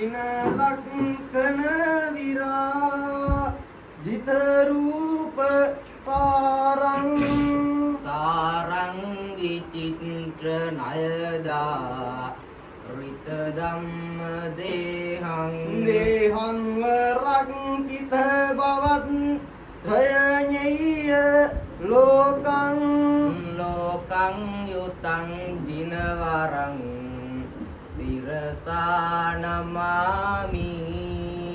දින ලක්කන විරා ජිත රූප සාරං සාරං විචිත්‍ර නයදා රිත ධම්ම දේහං දේහං රක්කිත බවත් ත්‍රයඤ්ඤය ලෝකං ලෝකං යුතං ජිනවරං සිරසා නමාමි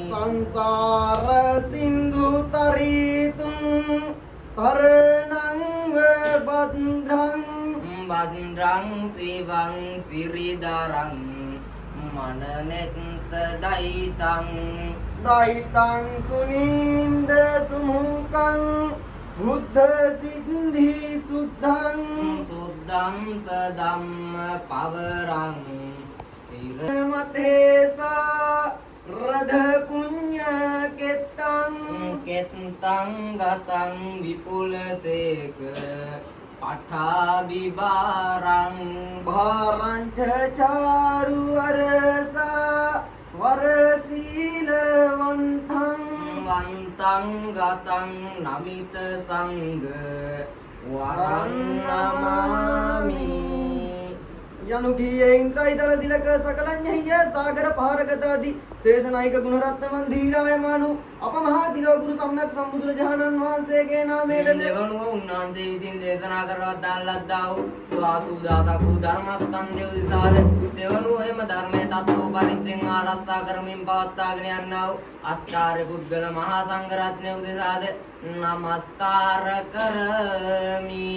සංසාර සින්දු තරිතුං තරණං වබද්‍රං බද්රං සිවං සිරිදරං මනනෙත් දයිතං දයිතං සුනීන්ද සුමුකං බුද්ධ සිද්ධි සුද්ධං සුද්ධං සදම්ම පවරං සිර මතේසා රධ පුඤ්ඤ කෙත්තං කෙත්තං ගතං විපුලසේක පඨා විබාරං භාරංච චාරු අරසා වරසීලවන්තං වන්තං ගතං නමිත සංඝ වරං නමාමි යනු කීයේ ඉන්ද්‍රයි දල දිලක සකලඤ්ඤය සාගර පාරගතාදී ශේෂනායක ගුණරත්න මන්දිරායමානු අප මහා තිලෝගුරු සම්්‍යක් සම්බුදුරජාණන් වහන්සේගේ නාමයට දෙවනුව උන්වහන්සේ විසින් දේශනා කරවත් දාලද්දා වූ සුවාසුදාසක් වූ ධර්මස්කන්ධය උදෙසාද දෙවනුව එම ධර්මයේ තත්ත්ව පරිද්දෙන් ආරක්ෂා කරමින් පවත්වාගෙන යන්නා වූ අෂ්ටාර්ය පුද්ගල මහා සංඝ රත්නය උදෙසාද නමස්කාර කරමි.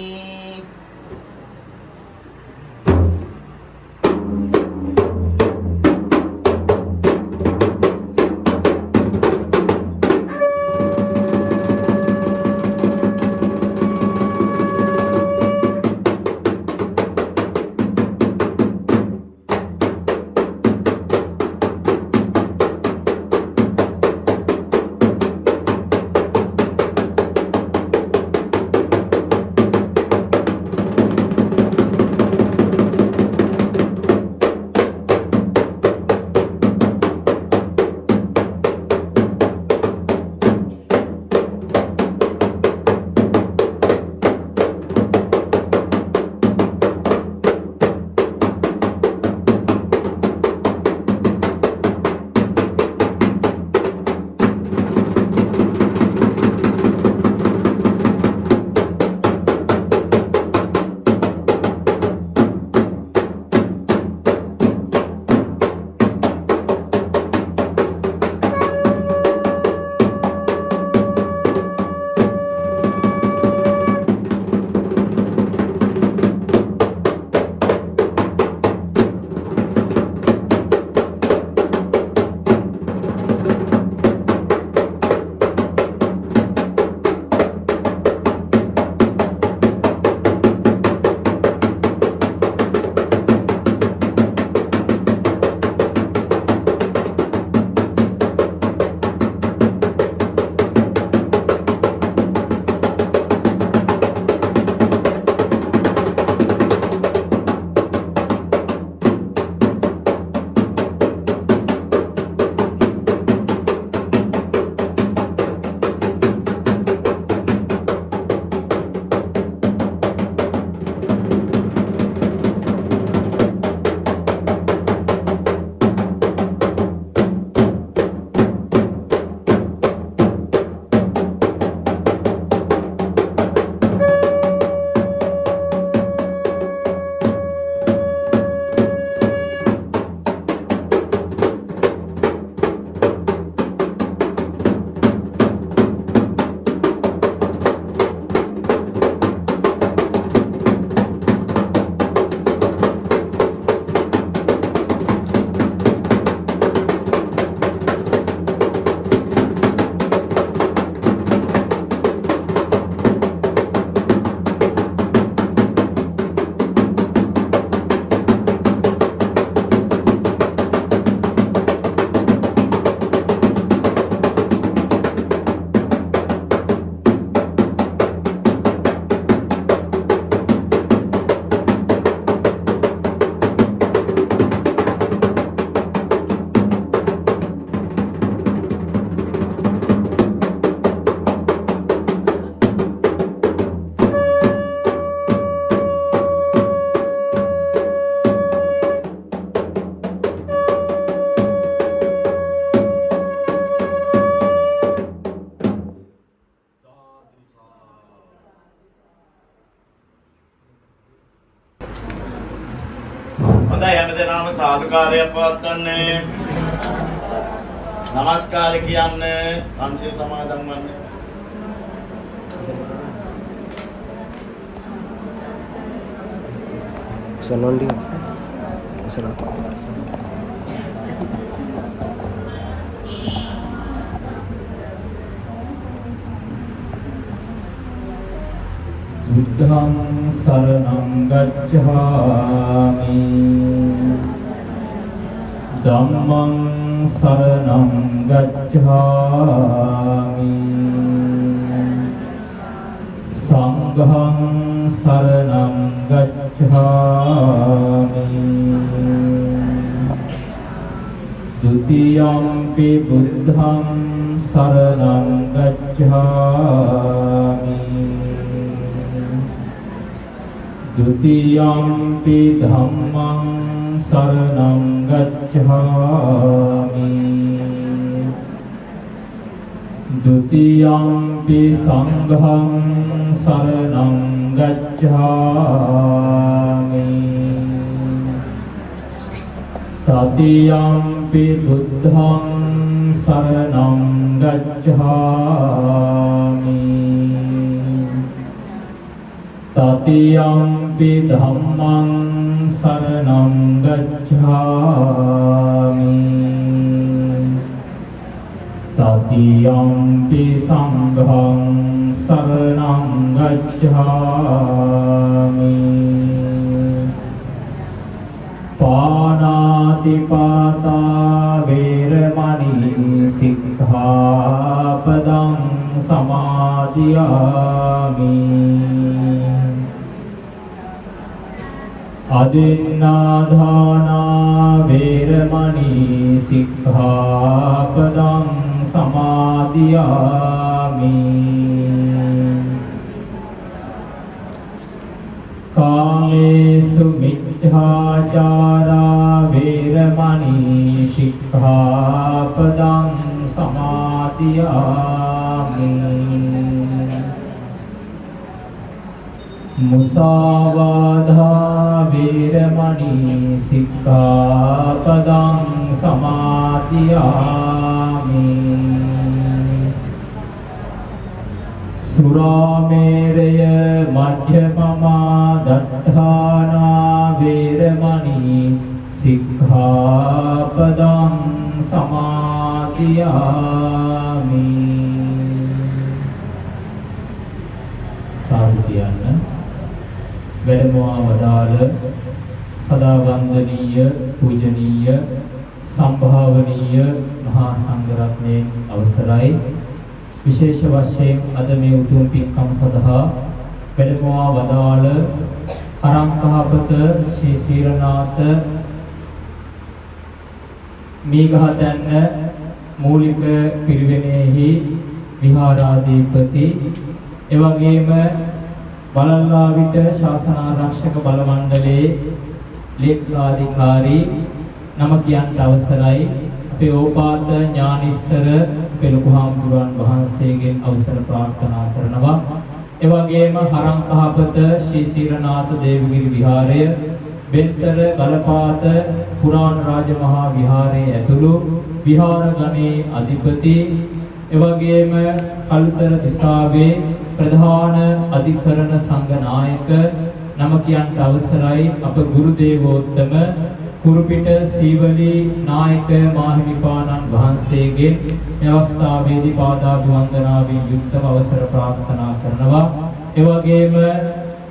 හොඳයි හැමදෙනාම සාදුකාරයක් පවත්වන්නේ. නමස්කාර කියන්නේ පන්සිල් සමාදන් වන්නේ. සනොන්ඩි සන බුද්ධං සරණං ගච්ඡාමි ධම්මං සරණං ගච්ඡාමි සංඝං සරණං ගච්ඡාමි ဒုတိယံ පි බුද්ධං සරණං ගච්ඡාමි द्वितीयम्पि धम्मं शरणं गच्छामि द्वितीयम्पि संघं शरणं गच्छामि तृतीयम्पि बुद्धं शरणं गच्छामि तृतीयम्पि धम्मं शरणं गच्छामि तृतीयम्पि संघं शरणं गच्छामि पानातिपाता वैरमणि सिक्खापदं समादियामि අදින්නාදානා වේරමණී සික්ඛාපදං සමාදියාමි කාමේසු මිච්ඡාචාරා වේරමණී සික්ඛාපදං සමාදියාමි මුසාවාදා වේරමණී සික්ඛාපදං සමාදියාමි සුරාමේරය මජ්ජපමා දත්තානා වේරමණී සික්ඛාපදං සමාදියාමි සාධුයන්න වැඩමවා වදාළ සදා වන්දනීය පූජනීය සම්භාවනීය මහා සංඝරත්නයන් අවසරයි විශේෂ වශයෙන් අද මේ උතුම් පින්කම් සඳහා වැඩමවා වදාළ අරංකහපත ශ්‍රී සීරනාථ මීගහතැන්න මූලික පිරිවෙනෙහි විහාරාධිපති එවැගේම බලල්ලාවිට ශාසනාරක්ෂක බල මණ්ඩලයේ ලේකකාධිකාරී නම කියන්ට අවසරයි අපේ ඕපාත ඥානිස්සර පෙළකුහාමුදුරන් වහන්සේගෙන් අවසර ප්‍රාර්ථනා කරනවා එවැගේම හරංකහපත ශ්‍රී සීරනාථ දේවගිරි විහාරය බෙත්තර ගලපාත පුරාණ රාජ මහා විහාරයේ ඇතුළු විහාර ගණයේ අධිපති එවැගේම කළුතර දිසාවේ ප්‍රධාන අධිකරණ සංඝ නායක නම කියන්ට අවසරයි අප ගුරු දේවෝත්තම කුරුපිට සීවලී නායක මාහිමිපාණන් වහන්සේගේ මේ අවස්ථාවේදී පාදාභිවන්දනාවෙන් යුක්තව අවසර ප්‍රාර්ථනා කරනවා එවැගේම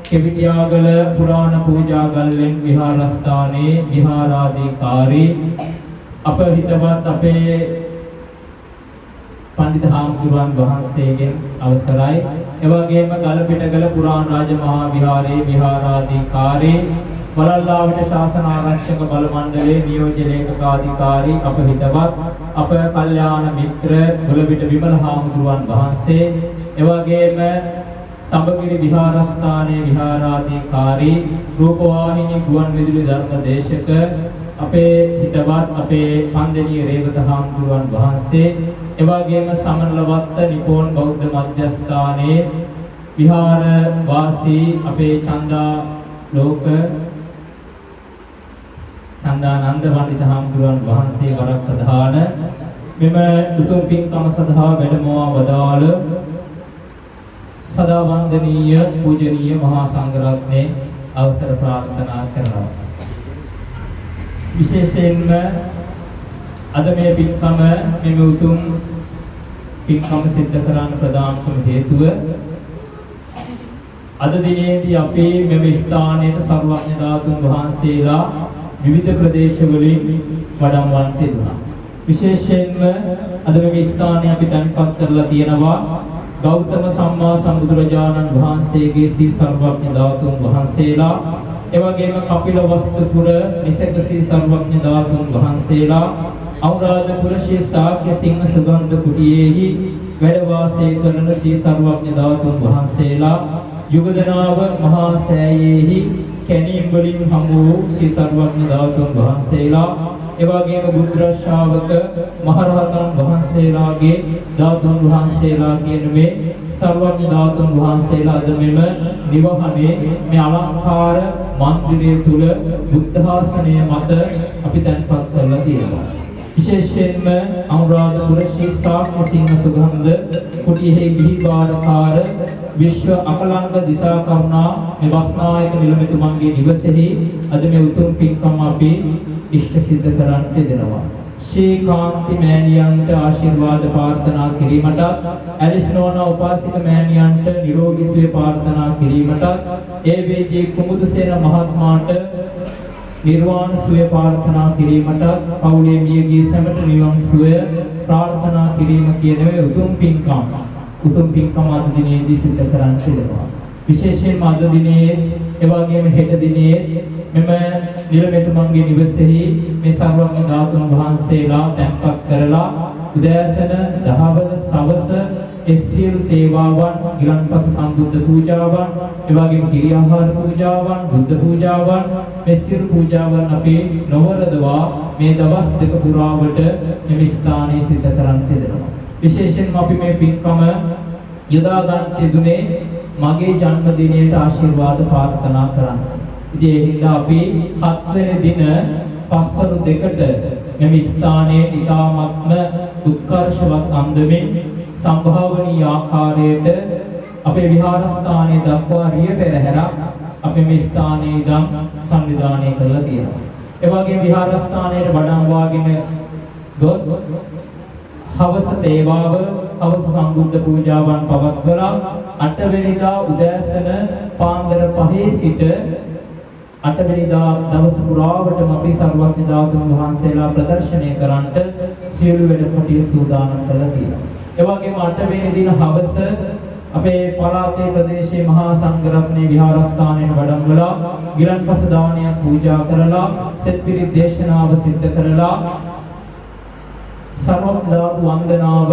කෙවිටියාගල පුරාණ පූජාගල්ලෙන් විහාරස්ථානයේ විහාරාධිකාරී අප හිතවත් අපේ පඬිත හාමුදුරුවන් වහන්සේගෙන් අවසරයි එවැගේම ගලපිටගල පුරාණ රාජ මහා විහාරයේ විහාරාධිකාරී බලල්ලාවිට ශාසන ආරක්ෂක බල මණ්ඩලයේ නියෝජ්‍ය ලේකකාධිකාරී අප හිතවත් අප කල්යාණ මිත්‍ර ගලපිට විමල හාමුදුරුවන් වහන්සේ එවැගේම තඹගිරි විහාරස්ථානයේ විහාරාධිකාරී රූපවාහිනී ගුවන් විදුලි ධර්ම දේශක අපේ හිතවත් අපේ පන්දෙනිය රේවත හාමුදුරුවන් වහන්සේ එවැගේම සමනලවත්ත නිපෝන් බෞද්ධ මධ්‍යස්ථානයේ විහාර වාසී අපේ චන්දා ලෝක නන්දානන්ද පඬිත හාමුදුරුවන් වහන්සේ වරක් ප්‍රධාන මෙම උතුම් පින්කම සඳහා වැඩමවා වදාළ සදා වන්දනීය පූජනීය මහා සංඝරත්නයේ අවසර ප්‍රාර්ථනා කරනවා. විශේෂයෙන්ම අද මේ පින්කම මෙම උතුම් පින්කම සිද්ධ කරන්න ප්‍රධානම හේතුව අද දිනේදී අපේ මෙම ස්ථානයේ සර්වඥ ධාතුන් වහන්සේලා විවිධ ප්‍රදේශවලින් වඩම්වන්ට තිබුණා. විශේෂයෙන්ම අද මේ ස්ථානයේ අපි තැන්පත් කරලා තියෙනවා ගෞතම සම්මා සම්බුදුරජාණන් වහන්සේගේ සී සර්වඥ ධාතුන් වහන්සේලා, එවැගේම කපිලවස්තුපුර නිසක සී සර්වඥ ධාතුන් වහන්සේලා, අවුරාධපුර ශ්‍රී ශාක්‍ය සිංහ සුගන්ධ කුටියේහි වැඩ වාසය කරන සී සර්වඥ ධාතුන් වහන්සේලා, යුගදනාව මහා සෑයේහි කැණීම් වලින් හමු වූ ශ්‍රී සර්වඥ ධාතුන් වහන්සේලා, එවැගේම බුද්ධ ශ්‍රාවක මහරහතන් වහන්සේලාගේ ධාතුන් වහන්සේලා කියන මේ සර්වඥ ධාතුන් වහන්සේලා අද මෙම නිවහනේ මේ අලංකාර මන්දිරය තුල බුද්ධාසනය මත අපි තැන්පත් කරලා තියෙනවා. විශේෂයෙන්ම අනුරාධපුර ශ්‍රී ශාක්‍ය සිංහ සුගන්ධ කුටියේ ගිහි බාරකාර විශ්ව අකලංක දිසා කරුණා නිවස්නායක නිලමෙතුමන්ගේ නිවසේහි අද මේ උතුම් පින්කම අපි ඉෂ්ට සිද්ධ කරන්නට දෙනවා. ශ්‍රී කාන්ති මෑණියන්ට ආශිර්වාද ප්‍රාර්ථනා කිරීමටත්, ඇලිස් නෝනා උපාසික මෑණියන්ට නිරෝගී සුවය ප්‍රාර්ථනා කිරීමටත්, ඒ.වී.ජී. කුමුදුසේන මහත්මයාට නිර්වාණ සුවය ප්‍රාර්ථනා කිරීමටත්, පවුලේ මියගිය සැමට නිවන් සුවය ප්‍රාර්ථනා කිරීම කියන මේ උතුම් පින්කම් අද දිනේදී සිද්ධ කරන්න සිදුවා. විශේෂයෙන්ම අද දිනේ එවාගෙම හෙට දිනේ මෙම නිලමෙතුමන්ගේ නිවසේහි මේ සර්වඥ ධාතුන් වහන්සේලා තැන්පත් කරලා උදෑසන දහවල සවස සියලු තේවාවන්, ගිලන්පස සම්බුද්ධ පූජාවන්, එවාගෙම කිරියාහාර පූජාවන්, බුද්ධ පූජාවන්, මේ සියලු පූජාවන් අපි නොවරදවා මේ දවස් දෙක පුරාවට මේ ස්ථානයේ සිද්ධ කරන්න තිබෙනවා. විශේෂයෙන්ම අපි මේ පින්කම යොදා ගන්න තිබුණේ මගේ ජන්මදිනයට ආශිර්වාද ප්‍රාර්ථනා කරන්න. ඉතින් ඒ හින්දා අපි 7 වෙනි දින පස්වරු දෙකට මේ ස්ථානයේ ඉතාමත්ම උත්කර්ෂවත් අන්දමින් සම්භාවනීය ආකාරයට අපේ විහාරස්ථානයේ දක්වා රිය පෙරහැරක් අපේ මේ ස්ථානයේ ඉඳන් සංවිධානය කරලා තියෙනවා. ඒ වගේම විහාරස්ථානයේ වඩම්වාගෙන ගොස් හවස තේවාව, හවස සම්බුද්ධ පූජාවන් පවත්වලා 8 වෙනිදා උදෑසන පාන්දර 5 සිට 8 වෙනිදා දවස පුරාවටම අපි සර්වඥ ධාතුන් වහන්සේලා ප්‍රදර්ශනය කරන්නට සියලු වැඩ කටයුතු සූදානම් කරලා තියෙනවා. ඒ වගේම 8 වෙනි දින හවස අපේ පළාතේ ප්‍රදේශයේ මහා සංඝරත්නයේ විහාරස්ථානයේ වඩම්වලා ගිලන්පස දානයක් පූජා කරලා සෙත් පිරිත් දේශනාව සිද්ධ කරලා සර්වඥ ධාතු වන්දනාව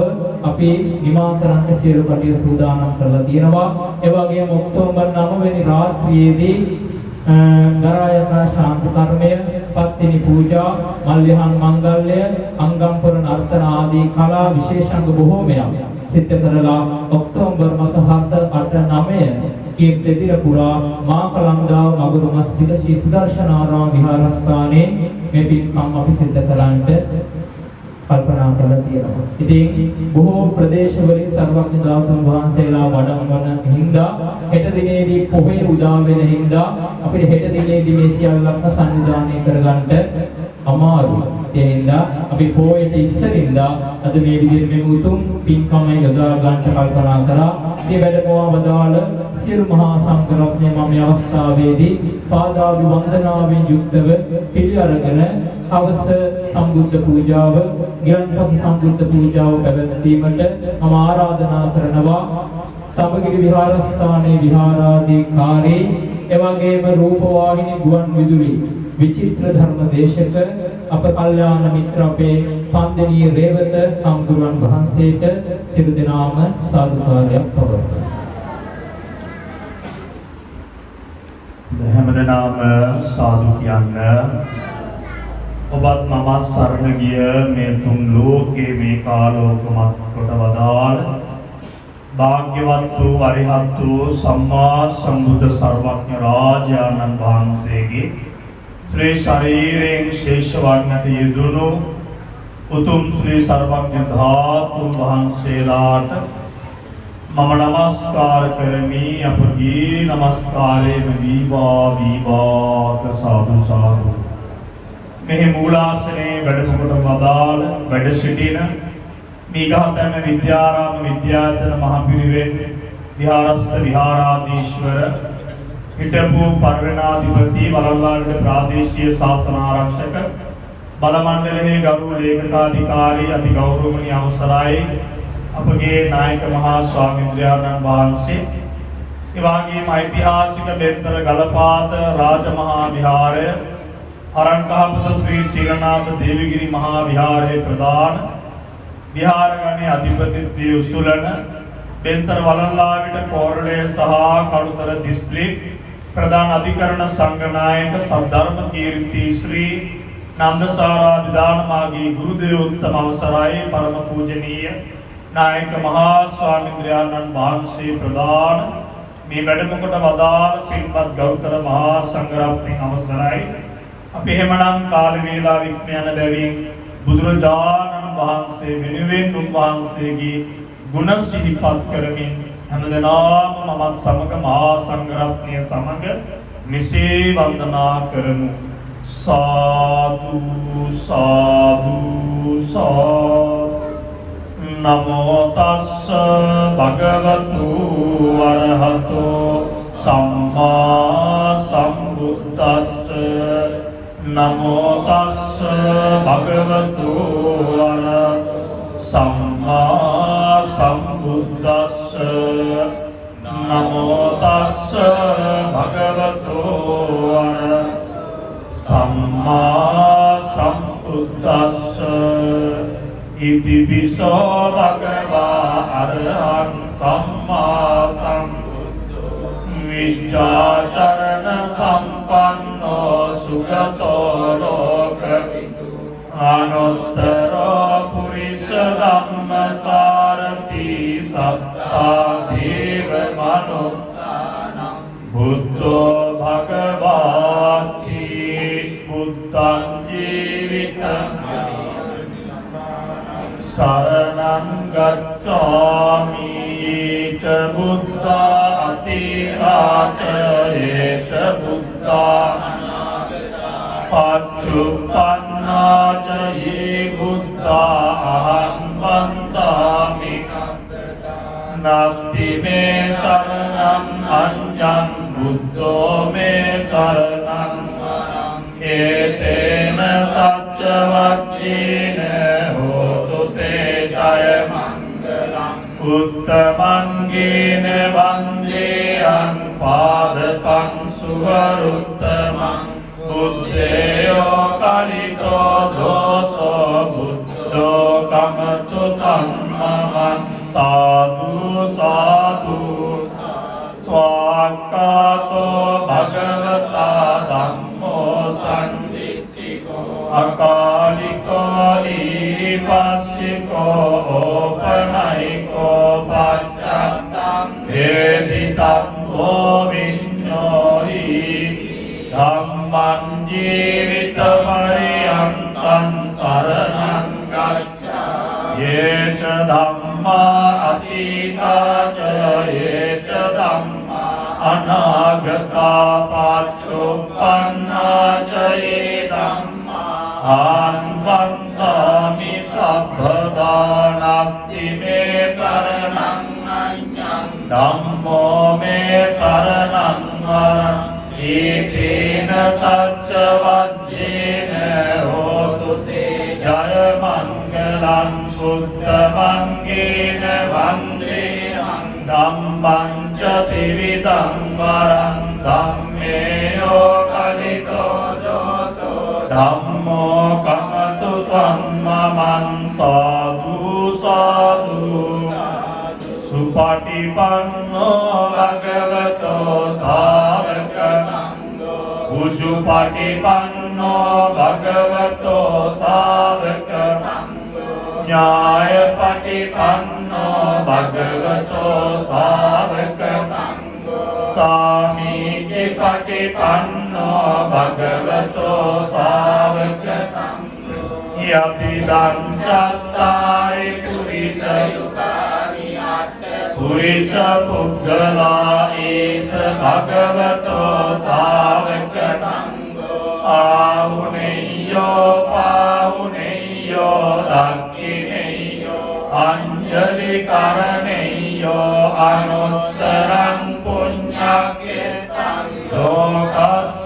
අපි නිමා කරන්න සියලු කටයුතු සූදානම් කරලා තියෙනවා. ඒ වගේම ඔක්තෝබර් 9 වෙනි රාත්‍රියේදී ගරායනා ශාන්ති කර්මය, පත්තිනි පූජා, මල්යහන් මංගල්‍ය, අංගම්පුර නර්තන ආදී කලා විශේෂාංග බොහෝමයක් සිද්ධ කරලා ඔක්තෝබර් මාස 7, 8, 9 කීර්තිදින පුරා මා කලන්දාව මගුරුමස් සිට ශ්‍රී සුදර්ශනාරාම විහාරස්ථානයේ මේ පින්කම් අපි සිද්ධ කරන්නට කල්පනා කරලා තියෙනවා. ඉතින් බොහෝ ප්‍රදේශවලින් සර්වඥ ධාතුන් වහන්සේලා වඩම්වන හින්දා හෙට දිනේදී පොහේ උදා වෙන හින්දා අපිට හෙට දිනේදී මේ සියල්ලක්ම සංවිධානය කරගන්න අමාරුයි. ඒ හින්දා අපි පොයට ඉස්සරින්දා අද මේ විදිහට මේ උතුම් පින්කම යොදා ගන්න කල්පනා කරා. මේ වැඩමවා වදාළ සියලු මහා සංඝරත්නය මම මේ අවස්ථාවේදී පාදාභි වන්දනාවෙන් යුක්තව පිළි අරගෙන හවස සම්බුද්ධ පූජාව, ගිලන්පස සම්බුද්ධ පූජාව පැවැත්වීමට මම ආරාධනා කරනවා. තඹගිරි විහාරස්ථානයේ විහාරාධිකාරී, එවැගේම රූපවාහිනී ගුවන් විදුලි විචිත්‍ර ධර්ම දේශක අප කල්යාණ මිත්‍ර අපේ පන්දනීය රේවත හම්දුරන් වහන්සේට සියලු දෙනාම සාදුකාරයක් පවත්වමු. හැමදෙනාම සාදු කියන්න. ඔබත් මම සරණ ගිය මේ තුන් ලෝකේ මේ කාලෝකමත් කොට වදාළ භාග්‍යවත් වූ අරිහත් වූ සම්මා සම්බුද්ධ සර්වඥ රාජානන් වහන්සේගේ ශ්‍රී ශරීරයෙන් ශේෂ වන්නට යෙදුණු උතුම් ශ්‍රී සර්වඥ ධාතුන් වහන්සේලාට මම නමස්කාර කරමි. අපගේ නමස්කාරයේ වීවා සාදු සාදු. මෙහි මූලාසනයේ වැඩම කොට වදාළ වැඩ සිටින මීගහතන විද්‍යාරාම විද්‍යායතන මහපිරිවෙන් විහාරස්ථ විහාරාධීශ්වර හිටපු පරිවේනාධිපති වලල්ලාවිට ප්‍රාදේශීය ශාසන ආරක්ෂක බල මණ්ඩලයේ ගරු ලේකකාධිකාරී අති ගෞරවනීය අවසරයි අපගේ නායක මහා ස්වාමීන් වහන්සේ, ඒ වගේම ඓතිහාසික බෙන්තර ගලපාත රාජමහා විහාරය, හරංකහපත ශ්‍රී සීලනාථ දේවගිරි මහා විහාරයේ ප්‍රධාන විහාරගණයේ අධිපතිත්වයේ උසුලන බෙන්තර වලල්ලාවිට කෝරළේ සහ කළුතර දිස්ත්‍රික් ප්‍රධාන අධිකරණ සංඝනායක සද්ධර්ම කීර්ති ශ්‍රී නන්දසාරා මාගේ ගුරුදේවෝත්තම අවසරයි පරම පූජනීය නායක මහා ස්වාමීන් වහන්සේ ප්‍රධාන මේ වැඩම කොට වදාළ පින්වත් ගෞතම මහා සංඝරත්නයේ අවසරයි. අපි එහෙමනම් කාල වේලාව ඉක්ම යන බැවින් බුදුරජාණන් වහන්සේ වෙනුවෙන් උන්වහන්සේගේ ගුණ සිහිපත් කරමින් හැමදෙනාම මමත් සමග මහා සංඝරත්නය සමග මෙසේ වන්දනා කරමු. साधु साधु साधु नमो तस्स भगवतु अरहतो सम्मा सम्बुद्धस्स नमो तस्स भगवतु अरहतो सम्मा सम्बुद्धस्स नमो तस्स भगवतु अरहतो सम्मा सम्बुद्धस्स इति विसो भगवा अरहं सम्मा सम्बुद्धो विद्याचरण सम्पन्नो सुगतो लोकविदु अनुत्तरो पुरुष धम्मसारथि सत्ता देव मनुष्यानां बुद्धो भगवाति बुद्धं जीवितं शरणं गच्छामि च बुद्धा अतिहाच ये च बुद्धा पच्चुपन्ना च ये बुद्धा अहं वन्दामि नास्ति मे शरणम् अन्यं बुद्धो मे शरणं एतेन सत्यवच्चेन होतु ते जयमङ्गलम् उत्तमङ्गेन वन्देऽहं पादपं सुवरुत्तमम् बुद्धेयो कलितो दोषो बुद्धो कमतु तन्ममं साधु साधु स्वाक्कातो भगवता धम्मो सन्दिष्टिको अकालिको ईपासिको ओपनयिको पश्चात्तं वेदितं गोविन्योहि धम्मं जीवितपर्यन्तं शरणं गच्छामि ये च धम्मा अतीता च ये च धम्मा अनागता पाच्चोपन्ना च ये धम्मा वन्दामि सर्वदा नास्ति मे शरणं अन्यं धम्मो मे शरणं वरम् एतेन सत्यवच्चेन होतु ते जयमङ्गलं बुद्धमङ्गेन वन्देऽहं धम्मं च त्रिविधं वरं धम्मेयो कलितो दोषो धम्मो कमतु त्वन्ममं साधु साधु सुपटिपन्नो भगवतो सावक संघो उजुपटिपन्नो भगवतो सावक संघो न्यायपटिपन्नो भगवतो सावक संघो सामीचे පටිපන්නෝ භගවතෝ ශාවක සංඝෝ යතිදං චත්තාරි පුරිස යුගානි පුරිස පුද්ගලා ඒස භගවතෝ ශාවක සංඝෝ ආහුනේයෝ පාහුනේයෝ දක්ඛිනේයෝ අංජලි කරණේයෝ අනුත්තරං පුඤ්ඤක්ඛේතං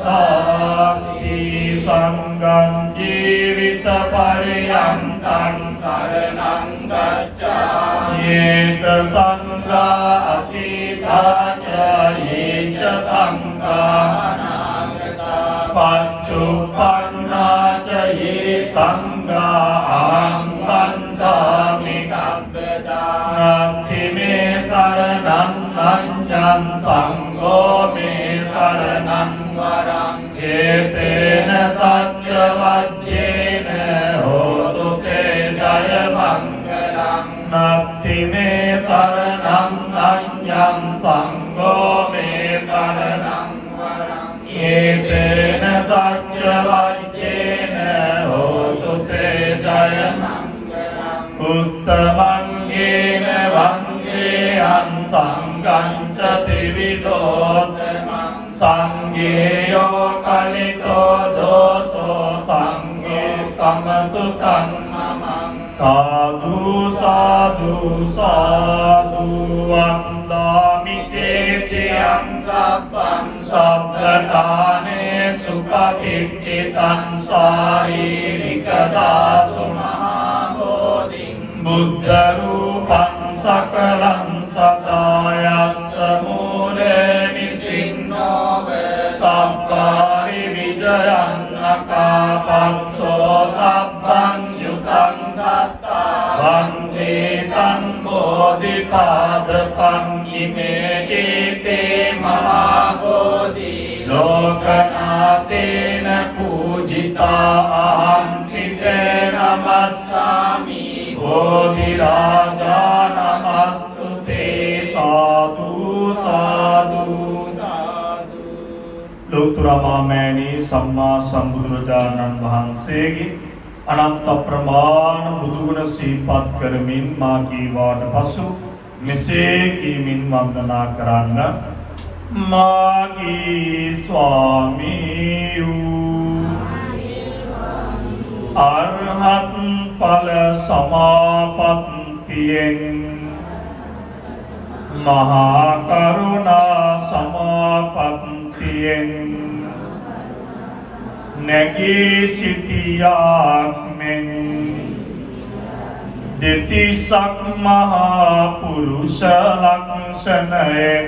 ලෝකස්සාති සංඝං ජීවිත පරියන්තං සරණං ගච්ඡාමි යේත සංඝා අතීතාච යේච සංඝා අනාගතා පච්චුප්පන්නාච යේ සංඝා අහං වන්දාමි සම්පදා නත්ථි මේ සරණං අඤ්ඤං සංඝෝ මේ සරණං වරං චේතේන සච්ච වජ්ජේන හෝතු තේ ජය මංගලං නත්ථි මේ සරණං අඤ්ඤං සංඝෝ මේ සරණං වරං චේතේන සච්ච වජ්ජේන හෝතු තේ ජය මංගලං උත්තමංගේන වංගේයං සංඝං ච ත්‍රිවිධෝත්තමං සංඝේයෝ කලිතෝ දෝසෝ සංඝේ කමතු තම්මමං සාදු සාදු සාදු වන්දාමි චේතියං සබ්බං සබ්බතානේ සුපතිට්ඨිතං ශාරීරික ධාතු මහා බෝධිං බුද්ධ රූපං සකලං සදායස්ස මූලේ නිසින්නෝව සබ්බාරි විජයං අකාපත්තෝ සබ්බං යුතං සත්තා වන්දේ තං බෝධිපාදපං ඉමේ කීතේ මහා බෝධි ලෝකනාතේන පූජිතා අහං තිතේ නමස්සාමි බෝධි රාජා නමස්තුතේ සාදු සාදු සාදු ලෝතර මාමෑණී සම්මා සම්බුදුරජාණන් වහන්සේගේ අනන්ත ප්‍රමාණ බුදුගුණ සිහිපත් කරමින් මා කීවාට පසු මෙසේ කීමින් වන්දනා කරන්න මාගේ ස්වාමීයෝ අරහත් ඵල සමාපත්තියෙන් මහා කරුණා සමාපත්තියෙන් නැගී සිටියාක් මෙන් දෙතිසක් මහා පුරුෂ ලක්ෂණයෙන්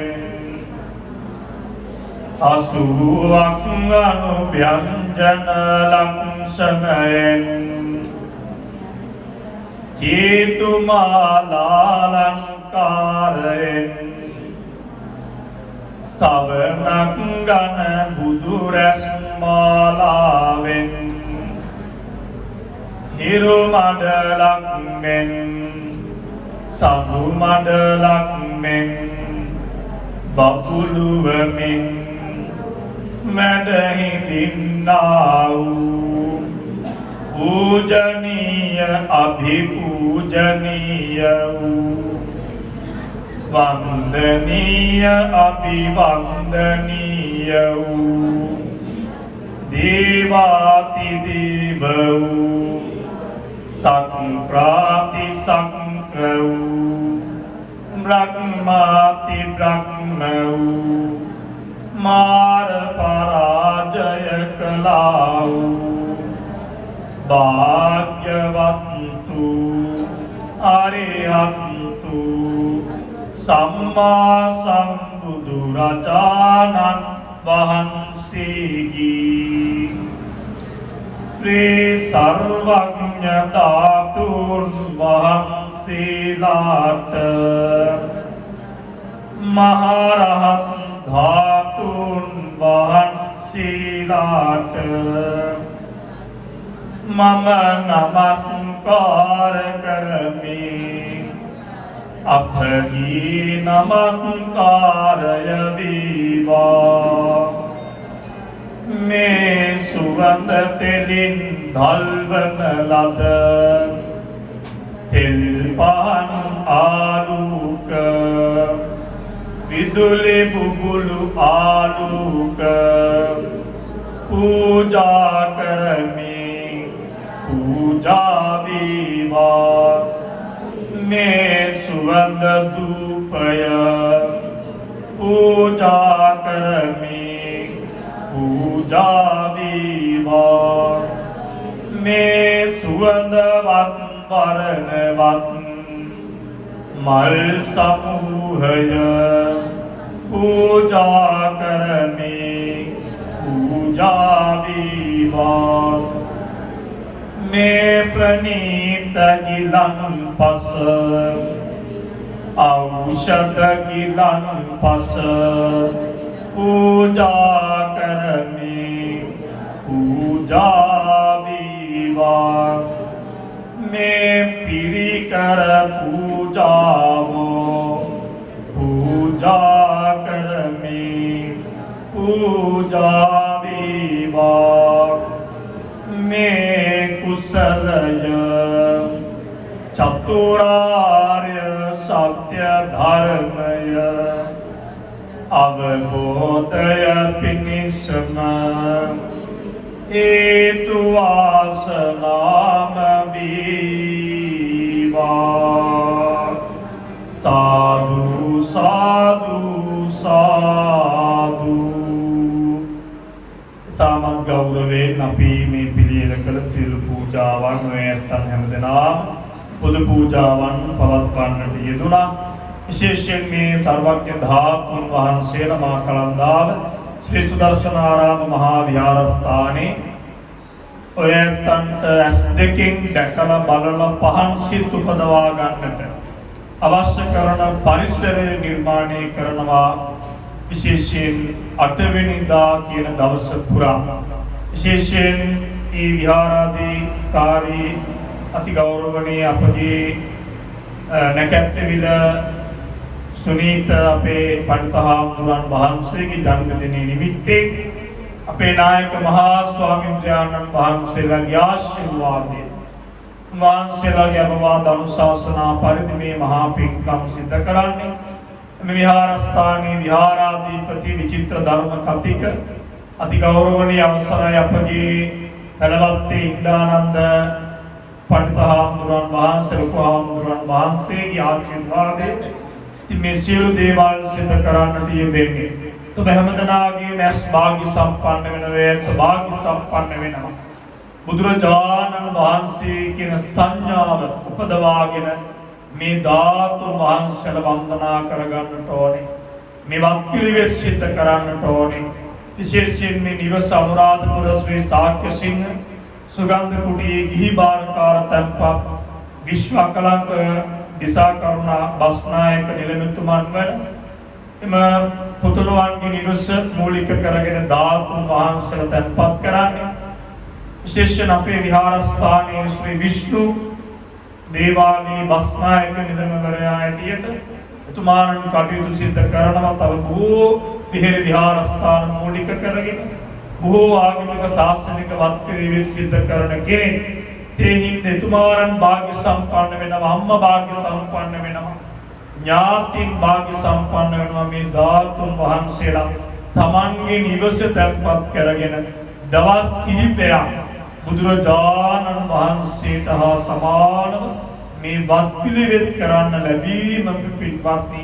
අසුවක් අනුභ්‍යංජන ලක්ෂණයෙන් කේතුමාලාලංකාරයෙන් සවනක් ගන බුදු රැස් මාලාවෙන් හිරු මඩලක් මෙන් සඳු මඩලක් මෙන් බබුලුවමින් මැඩහිඳින්නා වූ පූජනීය අභිපූජනීය වූ වන්දනීය අභිවන්දනීය වූ දේවාති දේව වූ සක්‍රාති සක්‍ර වූ බ්‍රහ්මාති බ්‍රහ්ම වූ මාර පරාජය කළා වූ භාග්‍යවන්තු අරිහත්තු සම්මා සම්බුදුරජාණන් වහන්සේගේ ශ්‍රී සර්වඥ ධාතුන් වහන්සේලාට මහරහත් ධාතුන් වහන්සේලාට මම නමස්කාර කරමි අපගේ නමස්කාරය වේවා මේ සුවඳ තෙලින් දල්වන ලද තෙල් පහන් ආලෝක විදුලි බුබුලු ආලෝක පූජා කරමි පූජා වේවා මේ සුවඳ ධූපය පූජා කරමි පූජා වේවා මේ සුවඳවත් වරණවත් මල් සමූහය පූජා කරමි පූජා වේවා මේ ප්‍රණීත ගිලන්පස ඖෂධ ගිලන්පස පූජා කරමි පූජා වේවා මේ පිරිකර පූජාව පූජා කරමි පූජා වේවා මේ කුසලය චතුරාර්ය සත්‍ය ධර්මය අවබෝධය පිණිසම හේතු වාසනාම වේවා සාදු සාදු සාදු තමන් ගෞරවයෙන් අපි මේ පිළියෙල කළ සියලු පූජාවන් ඔයයන් හැමදෙනාම පොදු පූජාවන් පවත්වන්නට යෙදුණා. විශේෂයෙන් මේ සර්වඥ ධාතුන් වහන්සේලා මා කලන්දාව ශ්‍රී සුදර්ශනාරාම මහා විහාරස්ථානයේ ඔයයන්ට ඇස් දෙකෙන් දැකලා බලලා පහන් සිත් උපදවා ගන්නට අවශ්‍ය කරන පරිසරය නිර්මාණය කරනවා. විශේෂයෙන් 8 වෙනිදා කියන දවස පුරා විශේෂයෙන් මේ විහාරාධිකාරී අති ගෞරවනීය අපගේ නැකැත්තවිල සුනීත අපේ පඬිතුහාමුදුරන් වහන්සේගේ ජන්මදිනයේ නිමිත්තේ අපේ නායක මහා ස්වාමීන් වහන්සේලාගේ ආශිර්වාදය වහන්සේලාගේ අවවාද අනුශාසනා පරිදි මේ මහා පින්කම් සිද්ධ කරන්නේ. මේ විහාරස්ථානයේ විහාරාධිපති විචිත්‍ර ධර්ම කතික අති ගෞරවනීය අවසරයි අපගේ පළවත්තේ ඉන්දානන්ද පඬිතුහාමුදුරන් වහන්සේ ලොකුහාමුදුරන් වහන්සේගේ ආශිර්වාදයෙන් මේ සියලු දේවල් සිද්ධ කරන්නට යෙදෙන්නේ. ඔබ හැමදෙනාගේ නැස් භාග්‍ය සම්පන්න වෙන වේත් භාග්‍ය සම්පන්න වෙනවා. බුදුරජාණන් වහන්සේ කියන සංඥාව උපදවාගෙන මේ ධාතු වහන්සේලා වන්දනා කරගන්නට ඕනේ. මේ වත්පිළිවෙත් සිද්ධ කරන්නට ඕනේ. විශේෂයෙන් මේ නිවස අනුරාධපුර ශ්‍රී ශාක්‍ය සිංහ සුගන්ධ කුටියේ ගිහි බාරකාර තැන්පත් විශ්ව අකලංක දිසා කරුණා බස්නායක නිලමේතුමන් වන එම පුතුණුවන්ගේ නිවස මූලික කරගෙන ධාතුන් වහන්සේලා තැන්පත් කරන්නේ. විශේෂයෙන් අපේ විහාරස්ථානයේ ශ්‍රී විෂ්ණු දේවාලී බස්නායක නිලමේවරයා ඇටියට එතුමාණන් කටයුතු සිද්ධ කරනවා. තව බොහෝ විහෙර විහාරස්ථාන මූලික කරගෙන බොහෝ ආගමික ශාස්ත්‍රීය වත්පිළිවෙත් සිද්ධ කරන කෙනෙක්. ඒ හින්දා එතුමාණන් භාග්‍ය සම්පන්න වෙනවා, අම්මා භාග්‍ය සම්පන්න වෙනවා, ඥාතින් භාග්‍ය සම්පන්න වෙනවා. මේ ධාතුන් වහන්සේලා තමන්ගේ නිවස තැන්පත් කරගෙන දවස් කිහිපයක් බුදුරජාණන් වහන්සේට හා සමානව මේ වත්පිළිවෙත් කරන්න ලැබීම පිටපත්නි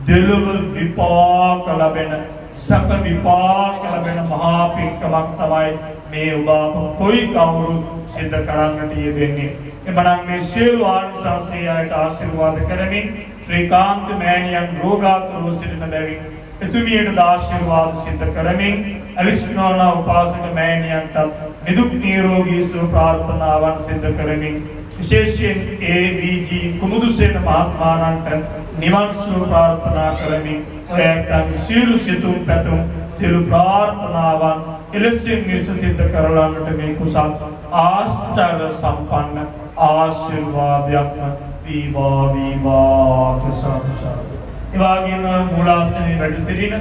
දෙලොව විපාක ලැබෙන සැප විපාක ලැබෙන මහා පින්කමක් තමයි මේ ඔබ කොයි කවුරු සිද්ධ කරන්නට යෙදෙන්නේ. එමනම් මේ සියලු ආනිසංසයයට ආශිර්වාද කරමින් ශ්‍රීකාන්ත මෑණියන් රෝගාතුරව සිටින බැවින් එතුමියට ආශිර්වාද සිද්ධ කරමින් අලිස්නෝනා උපාසක මෑණියන්ට නිදුක් නිරෝගී සුව ප්‍රාර්ථනාවන් සිද්ධ කරමින් විශේෂයෙන් AVG කුමුදුසේන මහත්මයාණන්ට නිවන් සුව ප්‍රාර්ථනා කරමින් ඔයයන් සියලු සිතුම් පැතුම් සියලු ප්‍රාර්ථනාවන් එලෙසින් නිර්සිත කරලන්නට මේ කුසල් ආශ්චර්ය සම්පන්න ආශිර්වාදයක්ම වේවා වේවා ප්‍රසන්න. ඒ වගේම මූලාශ්‍රමයේ වැඩ සිටින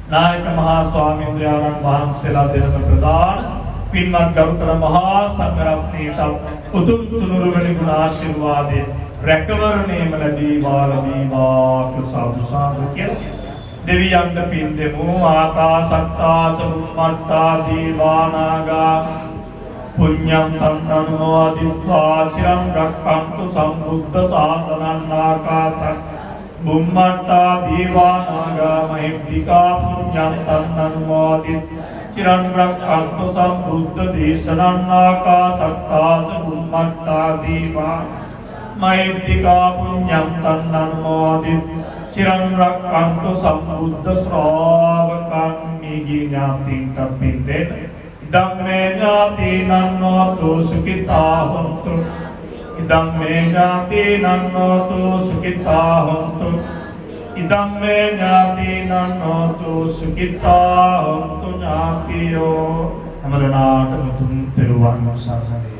නායක මහා ස්වාමීන් වහන්සේලා දෙනම ප්‍රදාන පින්වත් ගරුතර මහා සංඝරත්නයට උතුම් තුනුරුවනි ගුණ ආශිර්වාදය රැකවරණයම ලැබීවා සාදු සාදු කියලා දෙවියන්ට පින් දෙමු. ආකාශත්තා ච බුම්මත්තා දීවානාගා පුඤ්ඤං තන්නනුමෝදිत्वा චිරං රක්ඛන්තු සම්බුද්ධ ශාසනං. ආකාශත් බුම්මත්තා දීවානාගා මහිද්దికා පුඤ්ඤං තන්නනුමෝදිत्वा චිරං රක්ඛන්තු සම්බුද්ධ දේශනං. ආකාශත්තා ච බුම්මත්තා දීවා මහිද්దికා පුඤ්ඤං තන්නනුමෝදිत्वा චිරං රක්ඛන්තු සම්බුද්ධ ශ්‍රාවකං. මිගී ඥාතින්ට පින් දෙන්න. ඉදම්මේ ඥාතිනං නොතු සුඛිතා හොන්තු. ඉදම්මේ ඥාතිනං නොතු සුඛිතා හොන්තු. ඉදම්මේ ඥාතිනං නොතු සුඛිතා හොන්තු ඥාතියෝ. හැමදෙනාටම තුන් තෙරුවන් සරණයි.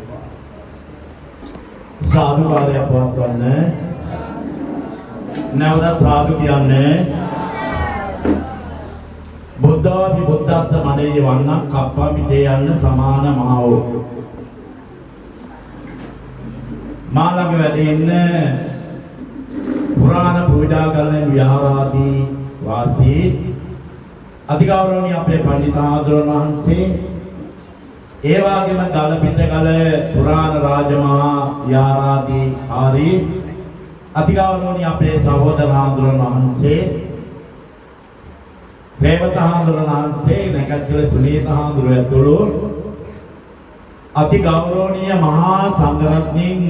සාදුකාරය පවත්වන්න. නැවතත් සාදු කියන්නේ බුද්ධාපි බුද්දස්ස මනේ වන්නක් කප්පා මිතේ යන්න සමාන මහෝ. මාළඟ වැඩ ඉන්න පුරාණ පූජා කරන විහාරාදී වාසී අතිගෞරවනීය අපේ පඬිතුමාණන් වහන්සේ, ඒ වගේම ගල පිටකල පුරාණ රාජමහා විහාරාදී කාරී අතිගෞරවනීය අපේ සහෝදරාණන් වහන්සේ, රේවත හාමුදුරන් වහන්සේ, නැකත්කල සුනීත හාමුදුරුවෝ ඇතුළු අතිගෞරවනීය මහා සංඝරත්නයන්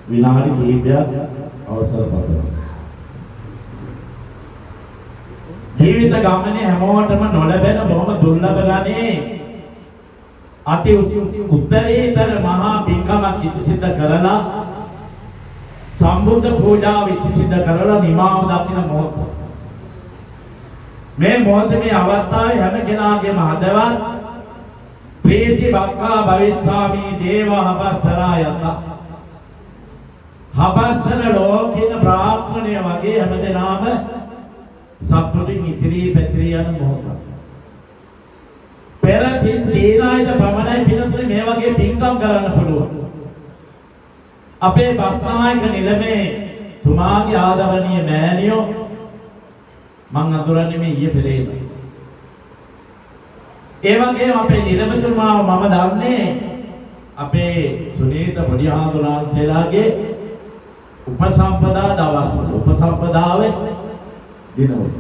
විනාඩි කිහිපයක් අවසර පතනවා. ජීවිත ගමනේ හැමෝටම නොලැබෙන බොහොම දුර්ලභ ගණේ අති උත්තරීතර මහා පින්කමක් ඉතිසිද්ධ කරලා සම්බුද්ධ පූජාව ඉතිසිද්ධ කරලා නිමාව දකින මොහොත. මේ මොහොතේ මේ අවස්ථාවේ හැම කෙනාගේම හදවත් ප්‍රීති බක්කා භවිස්සාමි දේවහබස්සරා යත. හබස්සර ලෝකින බ්‍රාහ්මණය වගේ හැමදෙනාම සතුටින් ඉතිරි පැතිරි යන මොහොත. පෙර පින් තීනායට පමණයි පිනතුනේ මේ වගේ පින්කම් කරන්න පුළුවන්. අපේ බස්නායක නිලමේ තුමාගේ ආදරණීය මෑණියෝ මං අඳුරන්නේ මේ ඊයේ පෙරේද. ඒ වගේම අපේ නිලමතුමාව මම දන්නේ අපේ සුනීත පොඩි ආඳුරාන්සේලාගේ උපසම්පදා දවස් වල උපසම්පදාවේ දිනවල.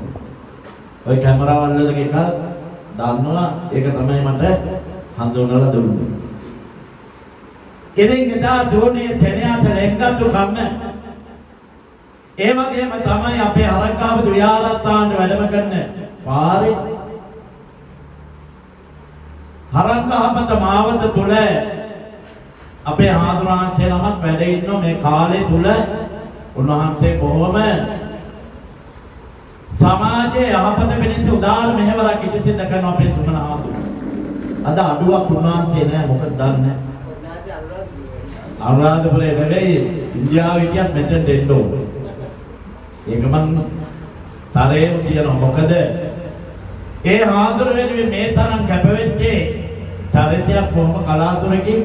ඔය කැමරාවල් වල එකක් දන්නවා, ඒක තමයි මට හඳුන්වලා දුන්නේ. ඉතින් එදා දුන්නේ සෙනෙහස ලෙන්ගතු කන්න. ඒ වගේම තමයි අපේ හරංගාවත විහාරස්ථානයේ වැඩම කරන පාරේ හරංගාවත මාවත තුල අපේ ආදුරාංශේ නමක් වැඩ ඉන්න මේ කාලේ තුල උන්වහන්සේ බොහොම සමාජයේ යහපත වෙනස උදාාර මෙහෙවරක් ඉතිසිද්ධ කරන අපේ සුමන ආදුරා. අද අඩුවක් උන්වහන්සේ නෑ, මොකද දන්නේ? අනුරාධපුරේ නෙවෙයි ඉන්දියාවේ හිටියත් මෙතෙන් දෙන්න ඕනේ. ඒක මං තරේම කියනවා. මොකද ඒ ආදර වෙනුවෙන් මේ තරම් කැපවෙච්චේ චරිතයක් කොහොම කලාතුරකින්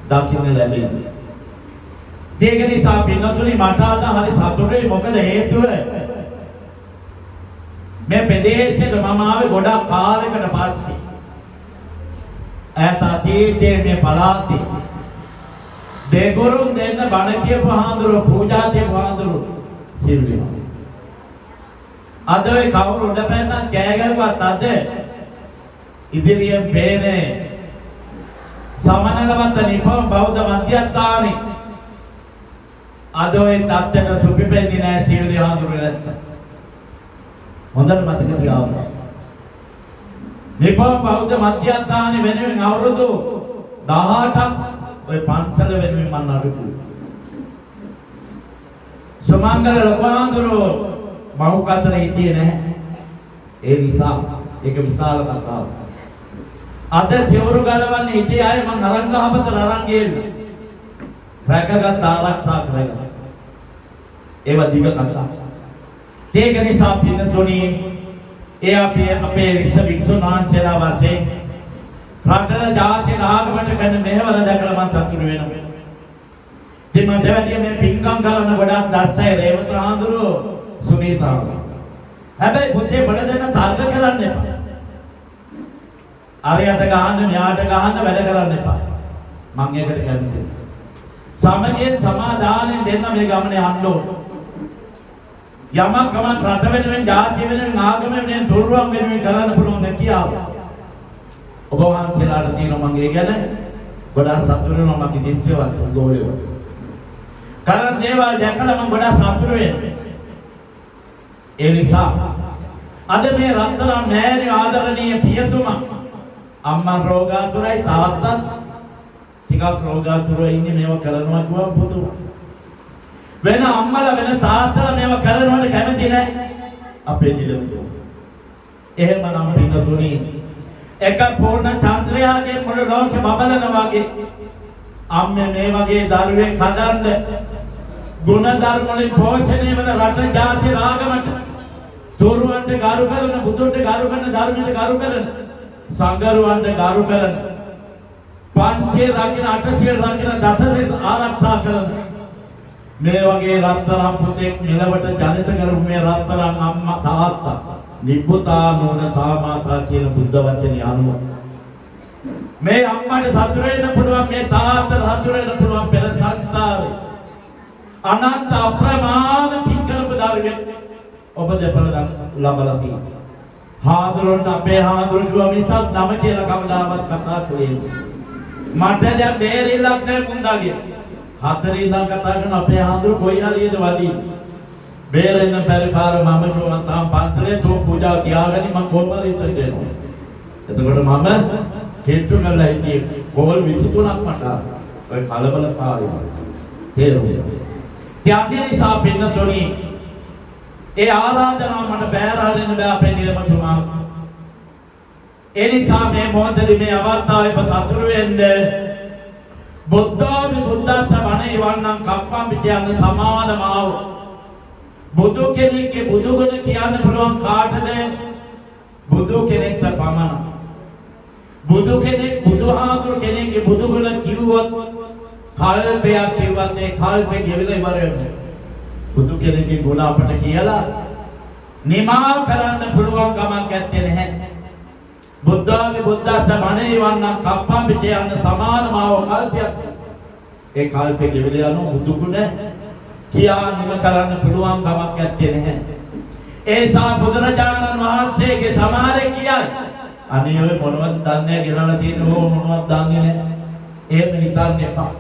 දකින්න ලැබෙන්නේ. ඒක නිසා පින්නතුනි මට අද හරි සතුටුයි. මොකද හේතුව මේ ප්‍රදේශෙට මම ආවේ ගොඩක් කාලයකට පස්සේ. ඈත අතීතයේ මේ පළාතේ දෙගුරුන් දෙන්න බණ කියපු හාමුදුරුවෝ පූජා කරපු හාමුදුරුවෝ සිල්විම. අද ඒ කවුරු උඩ පැන්නත් කෑ ගැහුවත් අද ඉදිරියෙන් පේනේ සමනලවත්ත නිපම බෞද්ධ මධ්‍යස්ථානේ. අද ඒ තත්ත්වයට සුපිපෙන්නේ නැහැ සිල්වි හාමුදුරුවෝ නැත්තම්. හොඳට මතක තියාගන්න. නිපම බෞද්ධ මධ්‍යස්ථානේ වෙනුවෙන් අවුරුදු 18ක් ඔය පන්සල වෙනුවෙන් මම අඩුකු. සමංගල ලොකුහාමුදුරුවෝ මහු කතර හිටියේ නැහැ. ඒ නිසා ඒක විශාල කතාවක්. අද සිවුරු ගලවන්නේ හිටියේ ආයේ මං අරංගහපතට අරන් ගියේ. රැකගත් ආරක්ෂා කරගන්න. ඒව දිග කතා. ඒක නිසා පින්නතුණි ඒ අපේ විශ්ව වික්ෂුන් වහන්සේලා වශයෙන් රටන ජාති රාගමට කරන මෙහෙවර දැකලා මම සතුටු වෙනවා. ඉතින් මට වැඩිය මේ පින්කම් කරන්න ගොඩක් දක්ෂයි රේවත ආඳුරෝ සුනීතා. හැබැයි පුතේ බඩ දෙන්න තර්ක කරන්න එපා. අරයට ගහන්න මෙයාට ගහන්න වැඩ කරන්න එපා. මම ඒකට කැමතියි. සමගියෙන් සමාදානෙන් දෙන්න මේ ගමනේ යන්න ඕන. යමක් කමක් රට වෙනුවෙන් ජාතිය වෙනුවෙන් ආගම වෙනුවෙන් තුරුවන් වෙනුවෙන් කරන්න පුළුවන් දැකියාව. ඔබ වහන්සේලාට තියෙනවා මම ඒ ගැන ගොඩාක් සතුටු වෙනවා මගේ ජීවිතේවත් ගෝලේවත්. කරන දේවල් දැකලා මම ගොඩාක් සතුටු වෙනවා. ඒ නිසා අද මේ රත්තරන් මෑණි ආදරණීය පියතුමා අම්මා රෝගාතුරයි තාත්තා ටිකක් රෝගාතුරයි ඉන්නේ මේවා කරනවා කිව්වම පුදුම. වෙන අම්මලා වෙන තාත්තලා මේවා කරනවට කැමති නැහැ. අපේ නිලමේ. එහෙමනම් පිටුතුනි එක පූර්ණ චන්ද්‍රයාගේ මුළු ලෝකෙ බබලනවා වගේ අම්මේ මේ වගේ දරුවෙක් හදන්න ගුණ ධර්ම වලින් පෝෂණය වෙන රට ජාති රාගමට තුරුවන්ට ගරු කරන බුදුන්ට ගරු කරන ධර්මයට ගරු කරන සංගරුවන්ට ගරු කරන පන්සිල් රකින්න අටසිල් රකින්න දසසිල් ආරක්ෂා කරන මේ වගේ රත්තරන් පුතෙක් මෙලවට ජනිත කරපු මේ රත්තරන් අම්මා තාත්තා නිබ්බුතා නෝන සාමාතා කියන බුද්ධ වචනේ අනුව මේ අම්මට සතුරු වෙන්න පුළුවන් මේ තාත්තට සතුරු වෙන්න පුළුවන් පෙර සංසාරේ අනන්ත අප්‍රමාණ පින් කරපු දරුවෙක් ඔබ දෙපළ ලබලා තියෙනවා. හාමුදුරන්ට අපේ හාමුදුරු කිව්වා මිසක් නම කියලා කවදාවත් කතා කළේ නෑ. මට දැන් බේරිලක් නෑ මුන්දාගේ. හතරේ ඉඳන් කතා කරන අපේ හාමුදුරු කොයි හරියද වඩි. බේරෙන්න බැරි පාර මම කිව්වා තාම පන්සලේ තෝ පූජා තියාගනි මම කොහොමද ඉතින් දෙනවා. එතකොට මම කෙට්ටු කරලා හිටියේ කෝල් 23ක් මට ඔය කලබලකාරී තේරුණා. ත්‍යාගයේ නිසා පින්නතොණි ඒ ආරාධනාව මට බෑර හරින්න බෑ අපේ නිලමතුමා. ඒ නිසා මේ මොහොතේ මේ අවස්ථාවේ සතුරු වෙන්න බුද්ධාමි බුද්ධාස වනේ වන්නම් කප්පම් පිටියන්න සමානමාව බුදු කෙනෙක්ගේ බුදු ගුණ කියන්න පුළුවන් කාටද? බුදු කෙනෙක්ට පමණ. බුදු කෙනෙක් බුදුහාමුදුරු කෙනෙක්ගේ බුදු ගුණ කිව්වොත් කල්පයක් කිව්වත් ඒ කල්පේ ගෙවිලා ඉවර වෙනවා. බුදු කෙනෙක්ගේ ගුණ අපට කියලා නිමා කරන්න පුළුවන් කමක් නැත්තේ නැහැ. බුද්ධාගේ බුද්ධාස වනේ වන්නම් කප්පම් පිටියන්න සමානමාව කල්පයක්. ඒ කල්පේ ගෙවිලා යන බුදු ගුණ කියා නිම කරන්න පුළුවන් කමක් නැත්තේ නැහැ. ඒ නිසා බුදුරජාණන් වහන්සේගේ සමහරෙක් කියයි අනේ ඔය මොනවද දන්නේ ගෙනලා තියෙන ඕ මොනවද දන්නේ නැහැ. එහෙම හිතන්න එපා.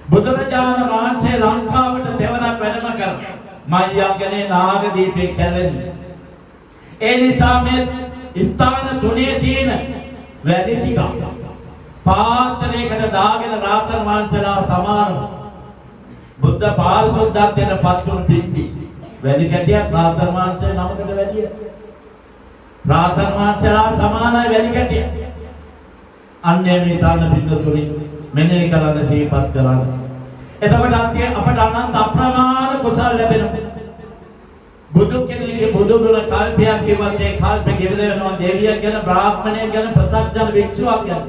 බුදුරජාණන් වහන්සේ ලංකාවට තෙවරක් වැඩම කරා. මයංගනේ නාගදීපේ කැලෙන්නේ. ඒ නිසා මේ ස්ථාන තුනේ තියෙන වැඩි ටික පාත්‍රයකට දාගෙන රාතන් වහන්සේලා සමානව බුද්ධ පාරිශුද්ධත්වයට පත් වුණු පිටි වැඩි කැටියක් රාතන් වහන්සේ නමකට වැඩිය. රාතන් වහන්සේලා සමානයි වැඩි කැටිය. අන්නේ මේ තාන පිටුතුනි මෙනෙහි කරන්න සිහිපත් කරන්න. එතකොට අපට අනන්ත අප්‍රමාණ කුසල ලැබෙනවා. බුදු කෙනෙක්ගේ බුදු ගුණ කල්පයක් කිව්වත් ඒ කල්පෙ ගෙවිලා යනවා. දෙවියෙක් ගැන බ්‍රාහ්මණයෙක් ගැන ප්‍රත්‍යක්ෂ වික්ෂුවක් ගැන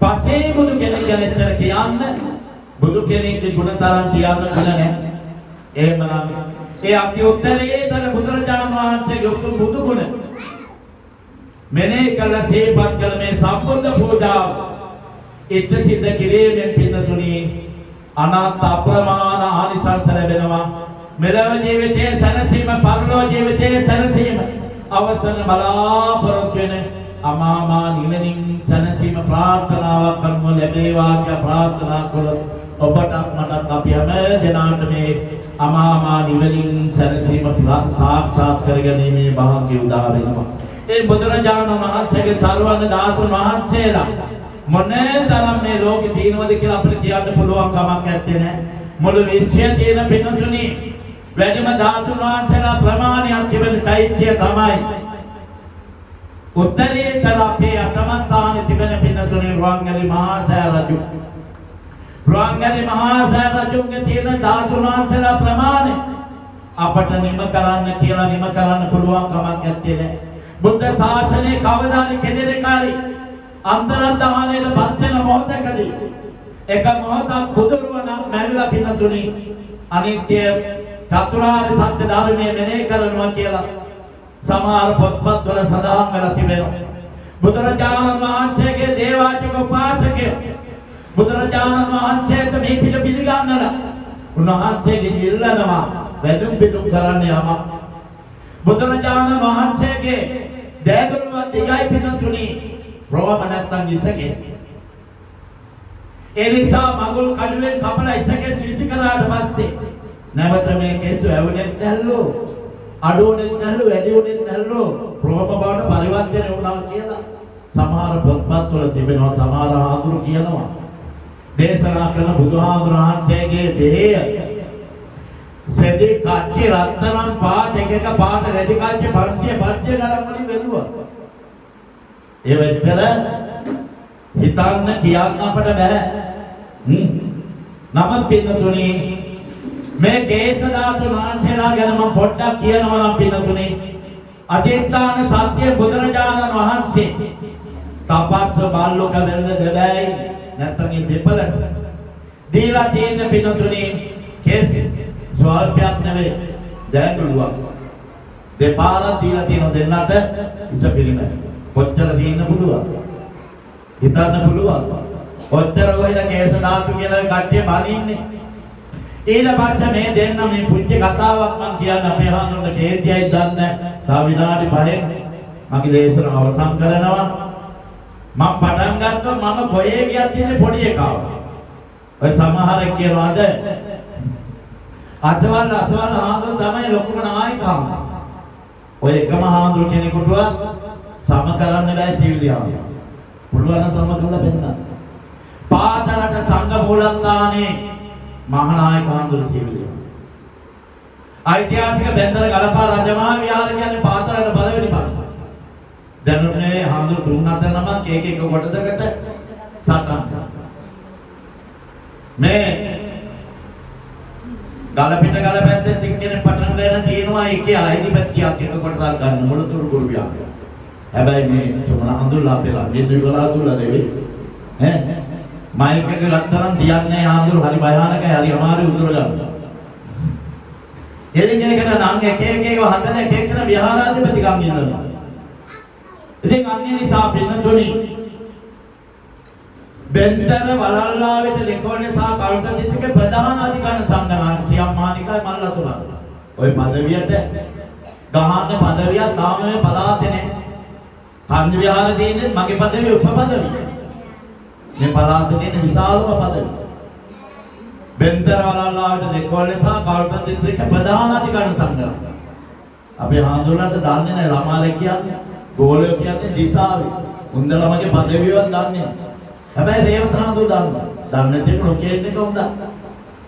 පසේ බුදු කෙනෙක් ගැන එතන කියන්න බුදු කෙනෙක්ගේ ගුණ තරම් කියන්න ගුණ නැහැ. එහෙමනම් ඒ අපි උත්තරීතර බුදුරජාණන් වහන්සේගේ උතුම් බුදු ගුණ මෙනෙහි කළ සිහිපත් කළ මේ සම්බුද්ධ පූජාව ඉත සිද්ධ කිරීමෙන් පින්නතුනි අනන්ත අප්‍රමාණ ආනිසංස ලැබෙනවා. මෙලොව ජීවිතයේ සැනසීම පරලොව ජීවිතයේ සැනසීම අවසන බලාපොරොත්තු වෙන අමාමා නිවනින් සැනසීම ප්‍රාර්ථනාවක් කරමු ලැබේවා කියලා ප්‍රාර්ථනා කළොත් ඔබට මටත් අපි හැම දෙනාට මේ අමාමා නිවනින් සැනසීම සාක්ෂාත් කරගැනීමේ භාග්‍ය උදා වෙනවා. ඒ බුදුරජාණන් වහන්සේගේ සර්වඥ ධාතුන් වහන්සේලා මොනතරම් මේ ලෝකේ තියෙනවද කියලා අපිට කියන්න පුළුවන් කමක් නැත්තේ නෑ. මුළු විශ්වයේ තියෙන පින්නතුනි වැඩිම ධාතුන් වහන්සේලා ප්‍රමාණයක් තිබෙන චෛත්‍ය තමයි උත්තරීතර අපේ අටමස්ථානයේ තිබෙන පින්නතුනි රුවන්වැලි මහා සෑ රජු. රුවන්වැලි මහා සෑ රජුගේ තියෙන ධාතුන් වහන්සේලා ප්‍රමාණය අපට නිම කරන්න කියලා නිම කරන්න පුළුවන් කමක් නැත්තේ නෑ. බුද්ධ ශාසනයේ කවදාරි කෙනෙකුකාරි අන්තරදාහනයේ පත් වෙන මොහොතකදී එක මොහොතක් බුදුරුවන මැවිලා පින්නතුනි අනිත්‍ය චතුරාර්ය සත්‍ය ධර්මයේ මෙනෙහි කරනවා කියලා සමහර පොත්පත්වල සඳහන් වෙලා තිබෙනවා. බුදුරජාණන් වහන්සේගේ දේවාචක උපාසකයෝ බුදුරජාණන් වහන්සේට මේ පිට පිළිගන්නලා උන්වහන්සේගෙන් ඉල්ලනවා වැඳුම් පිටුම් කරන්න යම. බුදුරජාණන් වහන්සේගේ දේගලුව දිගයි පින්නතුනි රෝම නැත්තම් ඉසකේ. ඒ නිසා මගුල් කඩුවෙන් කපලා ඉසකේ සිසි කරාට පස්සේ නැවත මේ කෙසු ඇවුනෙත් නැල්ලෝ අඩුවනෙත් නැල්ලෝ වැඩිවනෙත් නැල්ලෝ රෝම බවට පරිවර්තනය වුණා කියලා සමහර පොත්පත්වල තිබෙනවා. සමහර ආඳුරු කියනවා දේශනා කරන බුදුහාමුදුර වහන්සේගේ දෙහය සෙදි කච්චි රත්තරන් පාට එක පාට රෙදි කච්චි 500 ගණන් වලින් වෙලුවා. ඒ වෙච්චර හිතන්න කියන්න අපට බෑ. නමුත් පින්නතුනි මේ කේස ධාතු වහන්සේලා ගැන මම පොඩ්ඩක් කියනවා නම් පින්නතුනි අදිස්ථාන සත්‍ය බුදුරජාණන් වහන්සේ තපස් බාල්ලෝක වෙල්ද දෙබැයි නැත්තම් මේ දෙපළට දීලා තියෙන පින්නතුනි කේස් ස්වල්පයක් නෙවෙයි දැගලුවක් දෙපාරක් දීලා තියෙන දෙන්නට ඉස පිළිමය කොච්චර දින්න පුළුවන් හිතන්න පුළුවන්. කොච්චර කොයිද කේස ධාතු කියලා කට්ටිය බනින්නේ. ඊට පස්සේ මේ දෙන්න මේ පුංචි කතාවක් මම කියන්න අපේ හාමුදුරනේ කේන්තියයි දන්නේ. තව විනාඩි 5න් මගේ දේශනාව අවසන් කරනවා. මම පටන් ගත්තා මම කොහේ ගියත් ඉන්නේ පොඩි එකා. ඔය සමහරක් කියනවාද අතවල් හාමුදුර තමයි ලොකුම නායකයා. ඔය එකම හාමුදුර කෙනෙකුටවත් සම කරන්න බෑ සීවිලියාව. පුළුවන් සම කරලා පෙන්නන්න. පාතරට සංඝ මූලස්ථානේ මහානායක හාමුදුර සීවිලියාව. ඓතිහාසික බෙන්දර ගලපා රජමහා විහාර කියන්නේ පාතරට පළවෙනි පන්සල. දැනුනේ හාමුදුර 3-4 නමක් එක කොටසකට සටහන් කරනවා. මේ ගලපිට ගල පැත්තෙන් තික්කෙනේ පටන් ගන්න තියෙනවා ඒකේ අයිතිපත්තියක් එක කොටසක් ගන්න මුලතුරු ගුරු විහාර. හැබැයි මේ චුමන හඳුල්ලා අපේලා දෙවිවලා දුල්ලා නෙවෙයි ඈ මයික් එක ගත්තා නම් තියන්නේ හාමුදුරු හරි භයානකයි හරි අමාරු උදුර ගන්න. එදින එකන නම් එක හදන එක එකන විහාරාධිපති කම් ඉන්නවා. ඉතින් අන්නේ නිසා පින්නතුනි බෙන්තර වලල්ලාවෙට ලෙකොනේ සහ කල්කදිත්තේ ප්‍රධාන අධිකාරණ සංගනායක සියම්මානිකයි මල්ලතුලා. ওই පදවියට ගහන්න පදවිය තාම මේ පළාතේනේ. කන්ද විහාර දෙන්නේ මගේ පදවිය උපපදවිය. මේ පළාතේ තියෙන විශාලම පදවිය. බෙන්තර වලල්ලාවට ලෙකොනේ සහ කල්කදිත්තේ ප්‍රධාන අධිකාරණ සංගනායක. අපේ හාමුදුරන්ට දන්නේ නැහැ ළමාරේ කියන්නේ ගෝලයෝ කියන්නේ දිසාවේ. උන්දලමගේ පදවියවත් දන්නේ නැහැ. හැබැයි රේවත හාමුදුරුවෝ දන්නවා. දන්නේ නැති එක ලෝකෙන්නේ කොහොමද?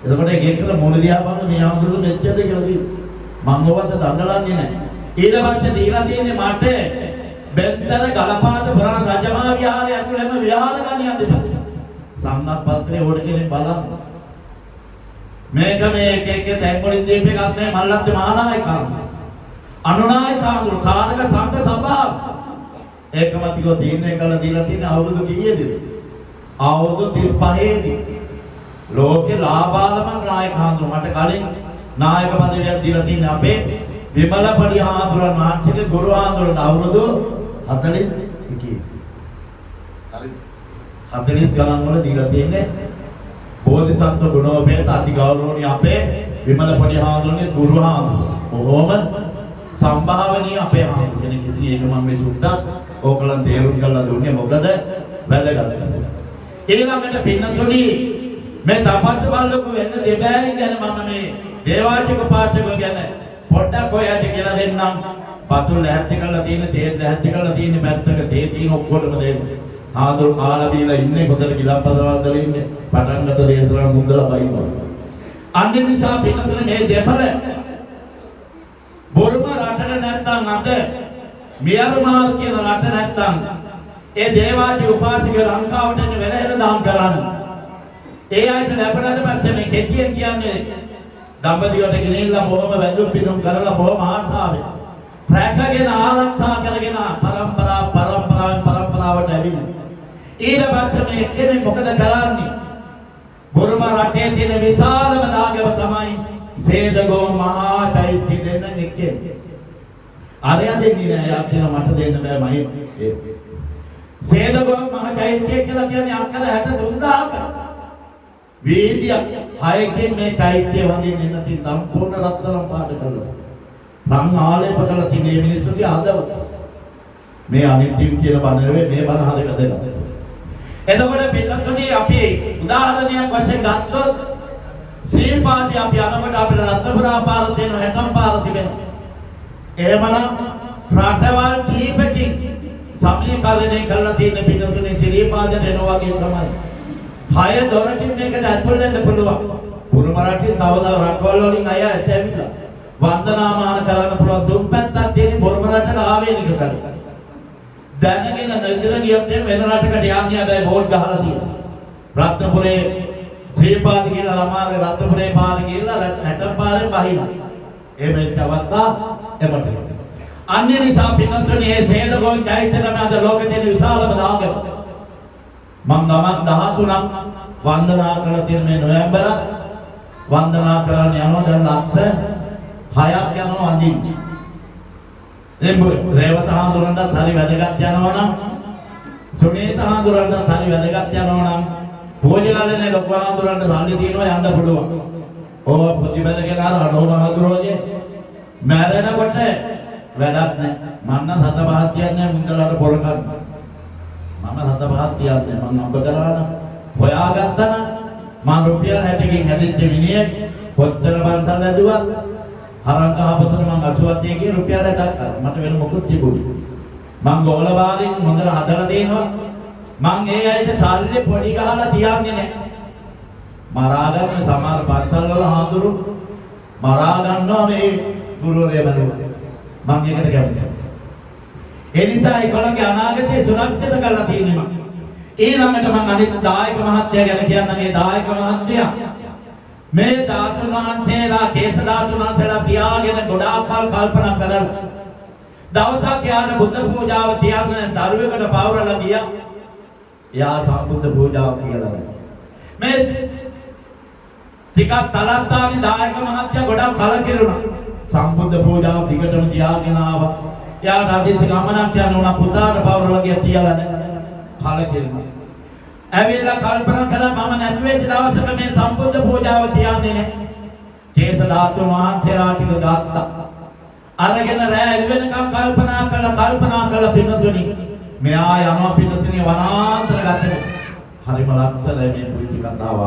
එතකොට එක එක්කන මොන දිහා බලන මේ හාමුදුරුවෝ මෙච්චද කියලා කිව්වා. මම ඔබට දඬලන්නේ නැහැ. ඊට පස්සේ දීලා තියෙන්නේ මට බෙන්තර ගලපාත පුරාණ රජමහා විහාරය ඇතුළේම විහාර ගානියක් දෙපා. සම්මත පත්‍රයේ ඕඩ කෙනෙක් බලන්න. මේක මේ එක තැන් වලින් දීප එකක් නේ මල්ලත් මහානායකා. අනුනායකාඳුරු කාරක සංඝ සභාව. ඒකමතිකෝ තීරණය කළා දීලා තියෙන අවුරුදු කීයේද? අවුරුදු 35 දී. ලෝකේ ලාබාලම නායක හාමුදුරුවෝ මට කලින් නායක පදවියක් දීලා තියෙන අපේ විමලපඩි හාමුදුරුවන් වහන්සේගේ ගුරු හාමුදුරුවන්ට අවුරුදු 41. හරිද? 40 ගණන් වල දීලා තියෙන්නේ බෝධිසත්ව ගුණෝපේත අති ගෞරවණීය අපේ විමලපඩි හාමුදුරන්ගේ ගුරු හාමුදුරුවෝ. කොහොම සම්භාවනීය අපේ හාමුදුරුවෝ කෙනෙක් ඉතින් ඒක මම මේ චුට්ටක් ඕකලන් තේරුම් කරලා දුන්නේ මොකද වැදගත් නිසා. ඊළඟට පින්නතුනි මේ තපස් බල්ලක වෙන්න දෙබෑයි ගැන මම මේ දේවාචක පාචක ගැන පොඩ්ඩක් ඔයාලට කියලා දෙන්නම්. පතුල් ලැහැත්ති කරලා තියෙන තේ ලැහැත්ති කරලා තියෙන පැත්තක තේ තියෙන ඔක්කොටම දෙන්න. ආදර කාලා බීලා ඉන්නේ කොතන ගිලම්පසවල් වල ඉන්නේ පටන් ගත දේශනා මුන්දලා බයිනවා. අන්න නිසා පින්නතුනි මේ දෙපළ බොරුම රටට නැත්තම් අද මියන්මාර් කියන රට නැත්තම් ඒ දේවාදී උපාසක ලංකාවට එන්න වෙලහෙල දාම් කරන්න. ඒ අයට ලැබුණාට පස්සේ මේ කෙටියෙන් කියන්නේ දඹදිවට ගෙනින්න බොහොම වැඳුම් පිදුම් කරලා බොහොම ආසාවෙන් රැකගෙන ආරක්ෂා කරගෙන පරම්පරාවට ඇවිල්ලා. ඊට පස්සේ මේ එක්කෙනෙක් මොකද කරන්නේ? බුරුම රටේ තියෙන විශාලම දාගම තමයි සේදගෝ මහා චෛත්‍ය දෙන්න එක්කෙනෙක්. අරයා දෙන්නේ නෑ. යා කියන මට දෙන්න බෑ මයි. සේදගෝ මහා චෛත්‍ය කියලා කියන්නේ අක්කර 63000ක. වීදිය 6කින් මේ චෛත්‍ය වඳින්න ඉන්න තියෙන සම්පූර්ණ රත්තරන් පාට කළා. රන් ආලේප කළා තියෙන මේ මිනිස්සුගේ හදවත. මේ අනිත්‍යම් කියන බණ නෙවෙයි මේ බණ හරියට දෙනවා. එතකොට පින්නතුනි අපි උදාහරණයක් වශයෙන් ගත්තොත් ශ්‍රී පාදේ අපි අනකොට අපිට රත්නපුරා පාර තියෙන 60 පාර තිබෙනවා. එහෙමනම් රටවල් කීපකින් සමීකරණය කරලා තියෙන පින්නතුනි ශ්‍රී පාදේ එනවා වගේ තමයි. 6 දොරකින් මේකට ඇතුල් වෙන්න පුළුවන්. පුරුම රටින් තව රටවල් වලින් අය ඇවිල්ලා වන්දනාමාන කරන්න පුළුවන් දුම් පැත්තක් තියෙන පුරුම රටට ආවේනික කරලා. දැනගෙන නැතිද ගියොත් වෙන රටකට යන්නේ හැබැයි බෝඩ් ගහලා තියෙනවා. රත්නපුරේ ශ්‍රී පාද කියලා ළමාරේ රත්නපුරේ පාර කියලා 60 පාරේ බහිනවා. එහෙම තවත්තා එමට. අන්‍ය නිසා පින්නතුනි මේ සේදගොන් චෛත්‍ය තමයි අද ලෝකේ තියෙන විශාලම දාගම. මම ගමක් 13ක් වන්දනා කරලා තියෙන මේ නොවැම්බර් වන්දනා කරන්න යනවා දැන් ලක්ෂ 6ක් යනවා අඳින්න. රේවත හාමුදුරන්ට හරි වැදගත් යනවා නම් සුනීත හාමුදුරන්ට හරි වැදගත් යනවා නම් පූජාලනේ ලොකු හාමුදුරන්ට සල්ලි තියෙනවා යන්න පුළුවන්. ඕව ප්‍රතිපදකේ අර අනෝම හාමුදුරුවෝගේ මැරෙනකොට වැඩක් නැහැ. මන්න සත පහක් තියන්නේ මුන්දලට පොර ගන්න. මම සත පහක් තියන්නේ මම අඹ කරාන හොයාගත්තා නම් මම රුපියල් 60කින් හැදිච්ච මිනිහෙක් කොච්චර බන්තල් ඇදුවත් හරංග හපතර මං 80 කේ රුපියල් 60ක් මට වෙන මොකුත් තිබුණේ. මං ගෝල බාරින් හොඳට හදලා දෙනවා. මං ඒ අයිට සල්ලි පොඩි ගහලා තියන්නේ නැහැ. මරා ගන්න සමහර පන්සල් වල හාමුදුරු මරා ගන්නවා මේ ගුරුවරයා මරුවා. මං ඒකට කැමතියි. ඒ නිසා ඒගොල්ලන්ගේ අනාගතය සුරක්ෂිත කරලා තියෙන්නේ මං. ඊළඟට මං අනිත් දායක මහත්තයා ගැන කියන්න මේ දායක මහත්තයා මේ ධාතුන් වහන්සේලා කේස ධාතුන් වහන්සේලා තියාගෙන ගොඩාක් කල් කල්පනා කරලා දවසක් යාන බුද්ධ පූජාව තියන්න දරුවෙකුට පවරලා ගියා. එයා සම්බුද්ධ පූජාව කියලා මේ ටිකක් තලත්තානි දායක මහත්තයා ගොඩාක් කලකිරුණා. සම්බුද්ධ පූජාව දිගටම තියාගෙන ආවා. එයාට අදිසි ගමනක් යන්න උනා පුතාට පවරලා ගියා තියලා නැහැ. කලකිරුණා. ඇවිල්ලා කල්පනා කළා මම නැති වෙච්ච දවසක මේ සම්බුද්ධ පූජාව තියන්නේ නැහැ. කේස ධාතුන් වහන්සේලා ටික ගත්තා. අරගෙන රැ එළවෙනකම් කල්පනා කළා පින්නතුනි. මෙයා යනවා පින්නතුනි වනාන්තර ගතේ. හරිම ලක්ෂණයි මේ පුංචි කතාව.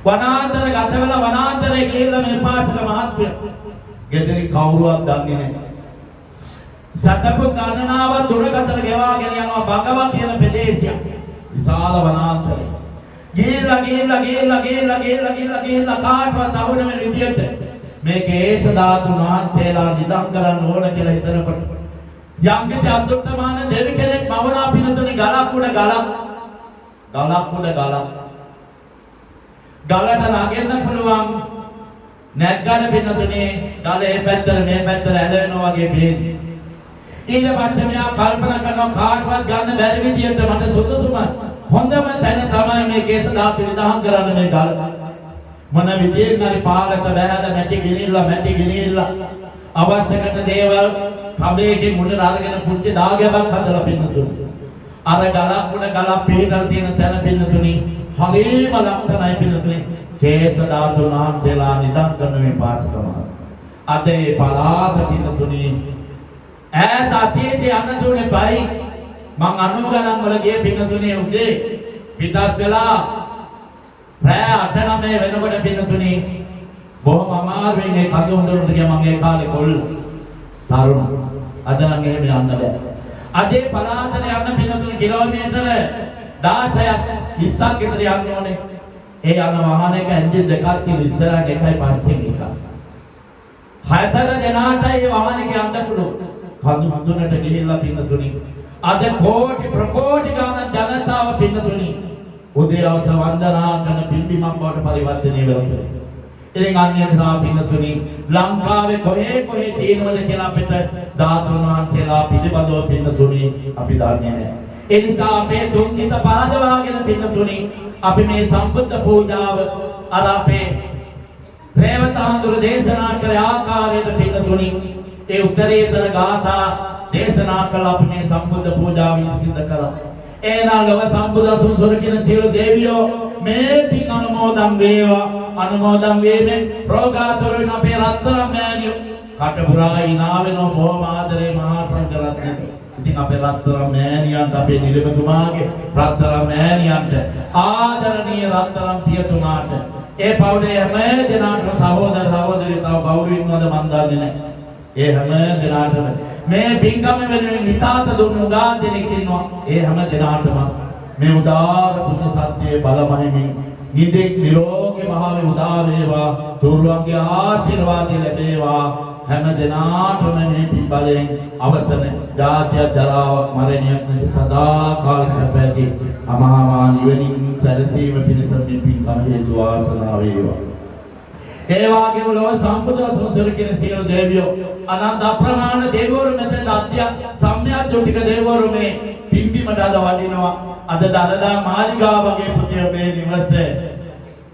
වනාන්තර ගත වෙලා වනාන්තරේ ගිහිල්ලා මේ පාසක මහත්මිය ගෙදරින් කවුරුවත් දන්නේ නැහැ. සතපු ගණනාව දුරකතර ගෙවාගෙන යනවා බගවා කියන ප්‍රදේශය. විශාල වනාන්තරය. ගිහිල්ලා කාටවත් අහුවෙන මේ විදියට මේ කේස ධාතුන් වහන්සේලා නිදන් කරන්න ඕන කියලා හිතනකොට යම්කිසි අද්දුට්ටමාන දෙවි කෙනෙක් මවනා පිනතුනි ගලක් උඩ ගලට නගින්න පුළුවන් නැග්ගන පිනතුනි ගලේ පැත්තට මේ පැත්තට ඇලවෙනවා වගේ පේන්නේ. ඊට පස්සේ මෙයා කල්පනා කරනවා කාටවත් ගන්න බැරි විදියට මට සුදුසුම හොඳම තැන තමයි මේ කේස ධාතු නිදහන් කරන්න මේ ගල. මොන විදියෙන් හරි පාරට බැහැලා මැටි ගෙනියලා අවශ්‍ය කරන දේවල් කබේකින් මුඩට අරගෙන පුංචි දාගයක් හදලා පින්නතුනි. අර ගලක් උඩ ගලක් පිටර තියෙන තැන පින්නතුනි හරිම ලක්ෂණයි පින්නතුනි. කේස ධාතු වහන්සේලා නිදහන් කරන මේ පාසකම. අද ඒ පලාත පින්නතුනි ඈත අතීතයේ අනතුනේ බයි මං 90 ගණන් වල ගියේ පින්නතුනේ උදේ පිටත් වෙලා රෑ 8-9 වෙනකොට පින්නතුනේ බොහොම අමාරුවෙන් ඒ කඳු හොඳට ගියා මං ඒ කාලේ කොල්ල තරුණ අද නම් එහෙම යන්න බෑ. අදේ පලාතට යන්න පින්නතුනේ කිලෝමීටර 16ක් 20ක් විතර යන්න ඕනේ. ඒ යන වාහනයක එන්ජින් දෙකක් තියෙන ඉස්සරහට 1.5 එකක්. 6 දෙනාටයි ඒ වාහනේ යන්න පුළුවන්. කඳු හඳුනට ගිහිල්ලා පින්නතුනි අද කෝටි ප්‍රකෝටි ගණන් ජනතාව පින්නතුනි උදේ අවස වන්දනා කරන පිම්බිමක් බවට පරිවර්තනය වෙලා තියෙනවා. ඉතින් අන්න ඒ නිසා පින්නතුනි ලංකාවේ කොහේ තියෙනවද කියලා අපිට ධාතුන් වහන්සේලා පිළිබඳව පින්නතුනි අපි දන්නේ නැහැ. ඒ නිසා අපේ තුන්හිත පහදවාගෙන පින්නතුනි අපි මේ සම්බුද්ධ පූජාව අර අපේ රේවතහඳුර දේශනා කර ආකාරයට පින්නතුනි ඒ උත්තරීතර ගාථා දේශනා කළ අපි මේ සම්බුද්ධ පූජාව සිදු කළා. එනා ලොව සම්බුදසුන් සොරකින සියලු දෙවියෝ මේ පින් අනුමෝදන් වේවා. අනුමෝදන් වීමෙන් රෝගාතුරන අපේ රත්තරන් මෑණියෝ කටපුරා ඉනාවෙනෝ බොහොම ආදරේ මහා සංඝරත්නය. ඉතින් අපේ රත්තරන් මෑණියන්ට අපේ නිලමතුමාගේ රත්තරන් මෑණියන්ට ආදරණීය රත්තරන් පියතුමාට ඒ පවුලේ හැම දෙනාටම සහෝදර සහෝදරියෝ තව කවුරු ඉන්නවද මන් දන්නේ නැහැ. ඒ හැම දෙනාටම මේ පින්කම වෙනුවෙන් හිතාත දුන්නු ගා දෙනෙක් ඉන්නවා. ඒ හැම දෙනාටම මේ උදාර පුණ්‍ය සත්‍යයේ බලමහිමින් නිදෙක් නිරෝගී භාවය උදා වේවා. තුරුවන්ගේ ආශිර්වාද ලැබේවා. හැම දෙනාටම මේ පින්බලයෙන් අවසන ජාතිය ජරාවක් මරණයක් නැති සදා කාලික පැති අමහා නිවනින් සැලසීම පිණිස මේ පින්කම හේතු වාසනා වේවා. ඒ වගේම ලෝක සම්පූර්ණ සුසුරකින සියලු දෙවියෝ අනන්ත අප්‍රමාණ දෙවිවරු මෙතන අධ්‍ය සම්‍යක් ජොටික දෙවිවරු මේ පිම්බිමට අද වඩිනවා. අද දලදා මාලිගා වගේ පුතේ ඔබේ නිවස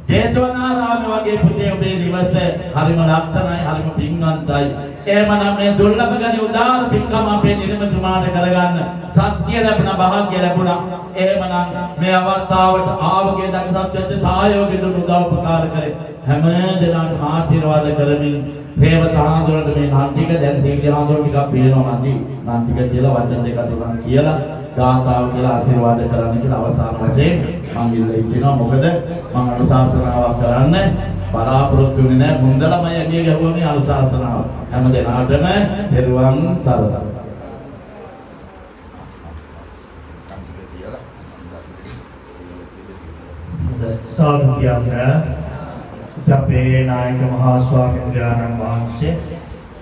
ජේතවනාරාම වගේ පුතේ ඔබේ නිවස හරිම ලක්ෂණයි හරිම පින්වන්තයි. එහෙමනම් මේ දුර්ලභ ගණි උදාර පින්කම අපේ නිලමතුමාට කරගන්න සත්‍ය ලැබුණ භාග්‍ය ලැබුණා. එහෙමනම් මේ අවස්ථාවට ආවගේ දක්සත්වෙච්ච සහයෝගය දුන්න උදව් උපකාර කරේ හැම දෙනාටම ආශිර්වාද කරමින් රේවතහාඳුරට මේ නම් ටික දැන් සීගහාඳුර ටිකක් පේනවා මන්දි නම් ටික කියලා වචන දෙක තුනක් කියලා ගාථාව කියලා ආශිර්වාද කරන්න කියලා අවසාන වශයෙන් මම ඉල්ලා ඉන්නවා. මොකද මම අනුශාසනාවක් කරන්න බලාපොරොත්තු වෙන්නේ නැහැ. මුන්දලම යන්නේ ගහුවා මේ අනුශාසනාව. හැම දෙනාටම දරුවන් සරසන සාදු කියන්නේ අපේ නායක මහා ස්වාමීන් වහන්සේ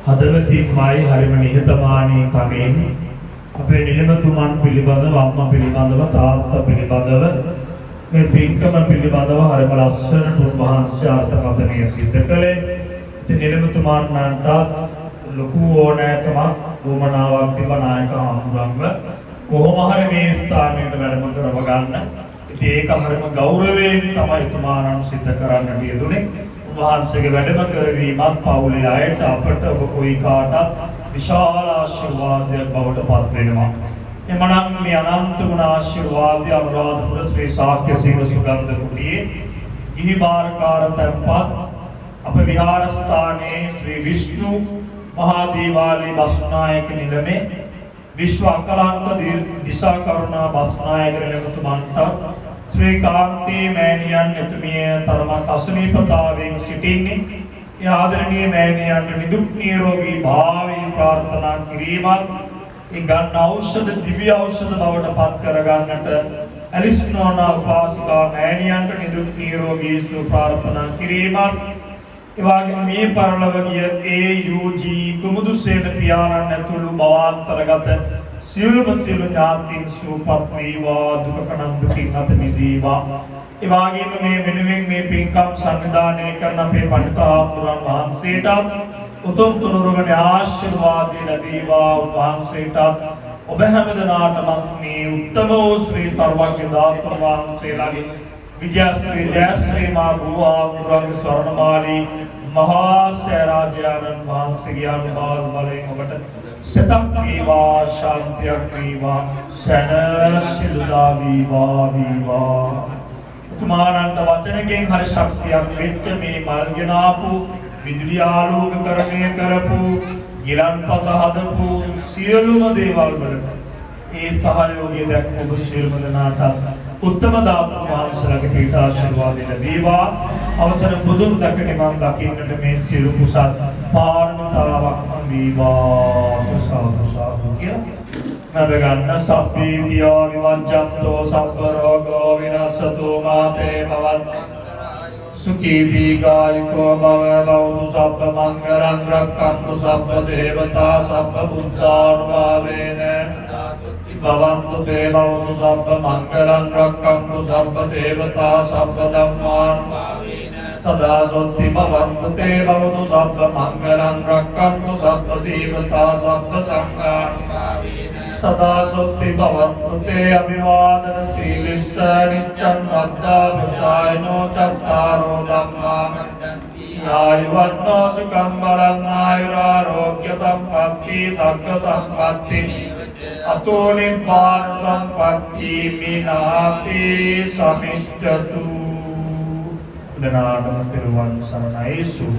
හදවතින්මයි හරිම නිහතමානී කමින් අපේ නිලමතුමන් පිළිබඳව අම්මා පිළිබඳව තාත්තා පිළිබඳව මේ පින්කම පිළිබඳව හරිම ලස්සනට උන්වහන්සේ අර්ථකථනය සිදු කළේ. ඉතින් නිලමතුමන්ට ලොකු ඕනෑකමක් වමනාවක් තිබුණ නායක හඳුන්වන්න කොහොම හරි මේ ස්ථානයට වැඩම කරව ගන්න. ඉතින් ඒක හරිම ගෞරවයෙන් තමයි එතුමාණන් සිද්ධ කරන්නට යෙදුනේ. උන්වහන්සේගේ වැඩම කරවීමත් පවුලේ අයට අපට ඔබ කොයි කාටත් විශාල ආශිර්වාදයක් බවට පත් වෙනවා. එමනම් මේ අනන්ත ගුණ ආශිර්වාදය අනුරාධපුර ශ්‍රී ශාක්‍ය සීල සුගන්ධ කුටියේ ගිහි බාරකාර තැන්පත් අප විහාරස්ථානයේ ශ්‍රී විෂ්ණු මහා දේවාලයේ බස්නායක නිලමේ විශ්ව අකලංක දිසා කරුණා බස්නායක නිලමතුමන්ට ශ්‍රී කාන්තේ මෑණියන් එතුමිය තරමක් අසනීපතාවයෙන් සිටින්නේ. ඒ ආදරණීය මෑණියන්ට නිදුක් නිරෝගී භාවය ප්‍රාර්ථනා කිරීමත් ඒ ගන්න ඖෂධ දිව්‍ය ඖෂධ බවට පත් කර ගන්නට ඇලිස්නෝනා උපාසිකා මෑණියන්ට නිදුක් නිරෝගී සුව ප්‍රාර්ථනා කිරීමත් ඒ වගේම මේ පරලොව ගිය AUG කුමුදුසේන පියාණන් ඇතුළු භවාන්තරගත සියලුම ඥාතීන් සුවපත් වේවා දුක කනන් දුකින් අත මිදේවා. ඒ වගේම මේ වෙනුවෙන් මේ පින්කම් සංවිධානය කරන අපේ පඬිතුමන් වහන්සේට උතුම් තුනුරුගෙන ආශිර්වාද ලැබේවා. වහන්සේට ඔබ හැම දිනාටම මේ උත්තම වූ ශ්‍රී සර්වඥ ධාතුන් වහන්සේලාගේ විජයශ්‍රී ජයශ්‍රී මා බුවා පුරංග ස්වර්ණමාලී මහා සෑරාජානන් වහන්සේගේ අනුභව බලයෙන් ඔබට සතක් වේවා ශාන්තියක් වේවා සැනසෙල්ලා වේවා. තුමානන්ට වචනයෙන් හරි ශක්තියක් වෙච්ච මේ මල්ගෙන ආපු විදුලි ආලෝකකරණය කරපු ගිලන්පස හදපු සියලුම දේවල් වලට ඒ සහයෝගය දක්වපු ඔබ සියලුම දෙනාට උත්තම ධාතු වහන්සේලාගේ පීඨ ආශිර්වාද ලැබේවා. අවසර බුදුන් දකින මම දකින්නට මේ සියලු කුසල් පාරමිතාවක් වේවා. සාදු සාදු කියලා නබගන්න සබ්බීතියෝ විවංචන්තෝ සබ්බ රෝගෝ විනස්සතෝ මාතේ භවත් සුඛී දීඝායුකෝ භව බෞද්ධ සබ්බ මංගලං රක්ඛන්තු සබ්බ දේවතා සබ්බ බුද්ධානුභාවේන භවන්තු තේ බෞද්ධ සබ්බ මංගලං රක්ඛන්තු සබ්බ දේවතා සබ්බ ධම්මානුභාවේන सदा सोत्ति भवन्तु ते भवतु सब्ब मङ्गलं रक्षन्तु सब्ब देवता सब्ब संगान् सदा सोत्ति भवन्तु ते अभिवादन शीलिश्च नित्यं वद्दाभिसायनो चत्तारो धम्मा आयुर्वन्नो सुखं बलं आयुरारोग्य सम्पत्ति सर्ग सम्पत्ति अतो निब्बान सम्पत्ति मिनाति समिज्जतु. Dengan tiruan sarana Yesus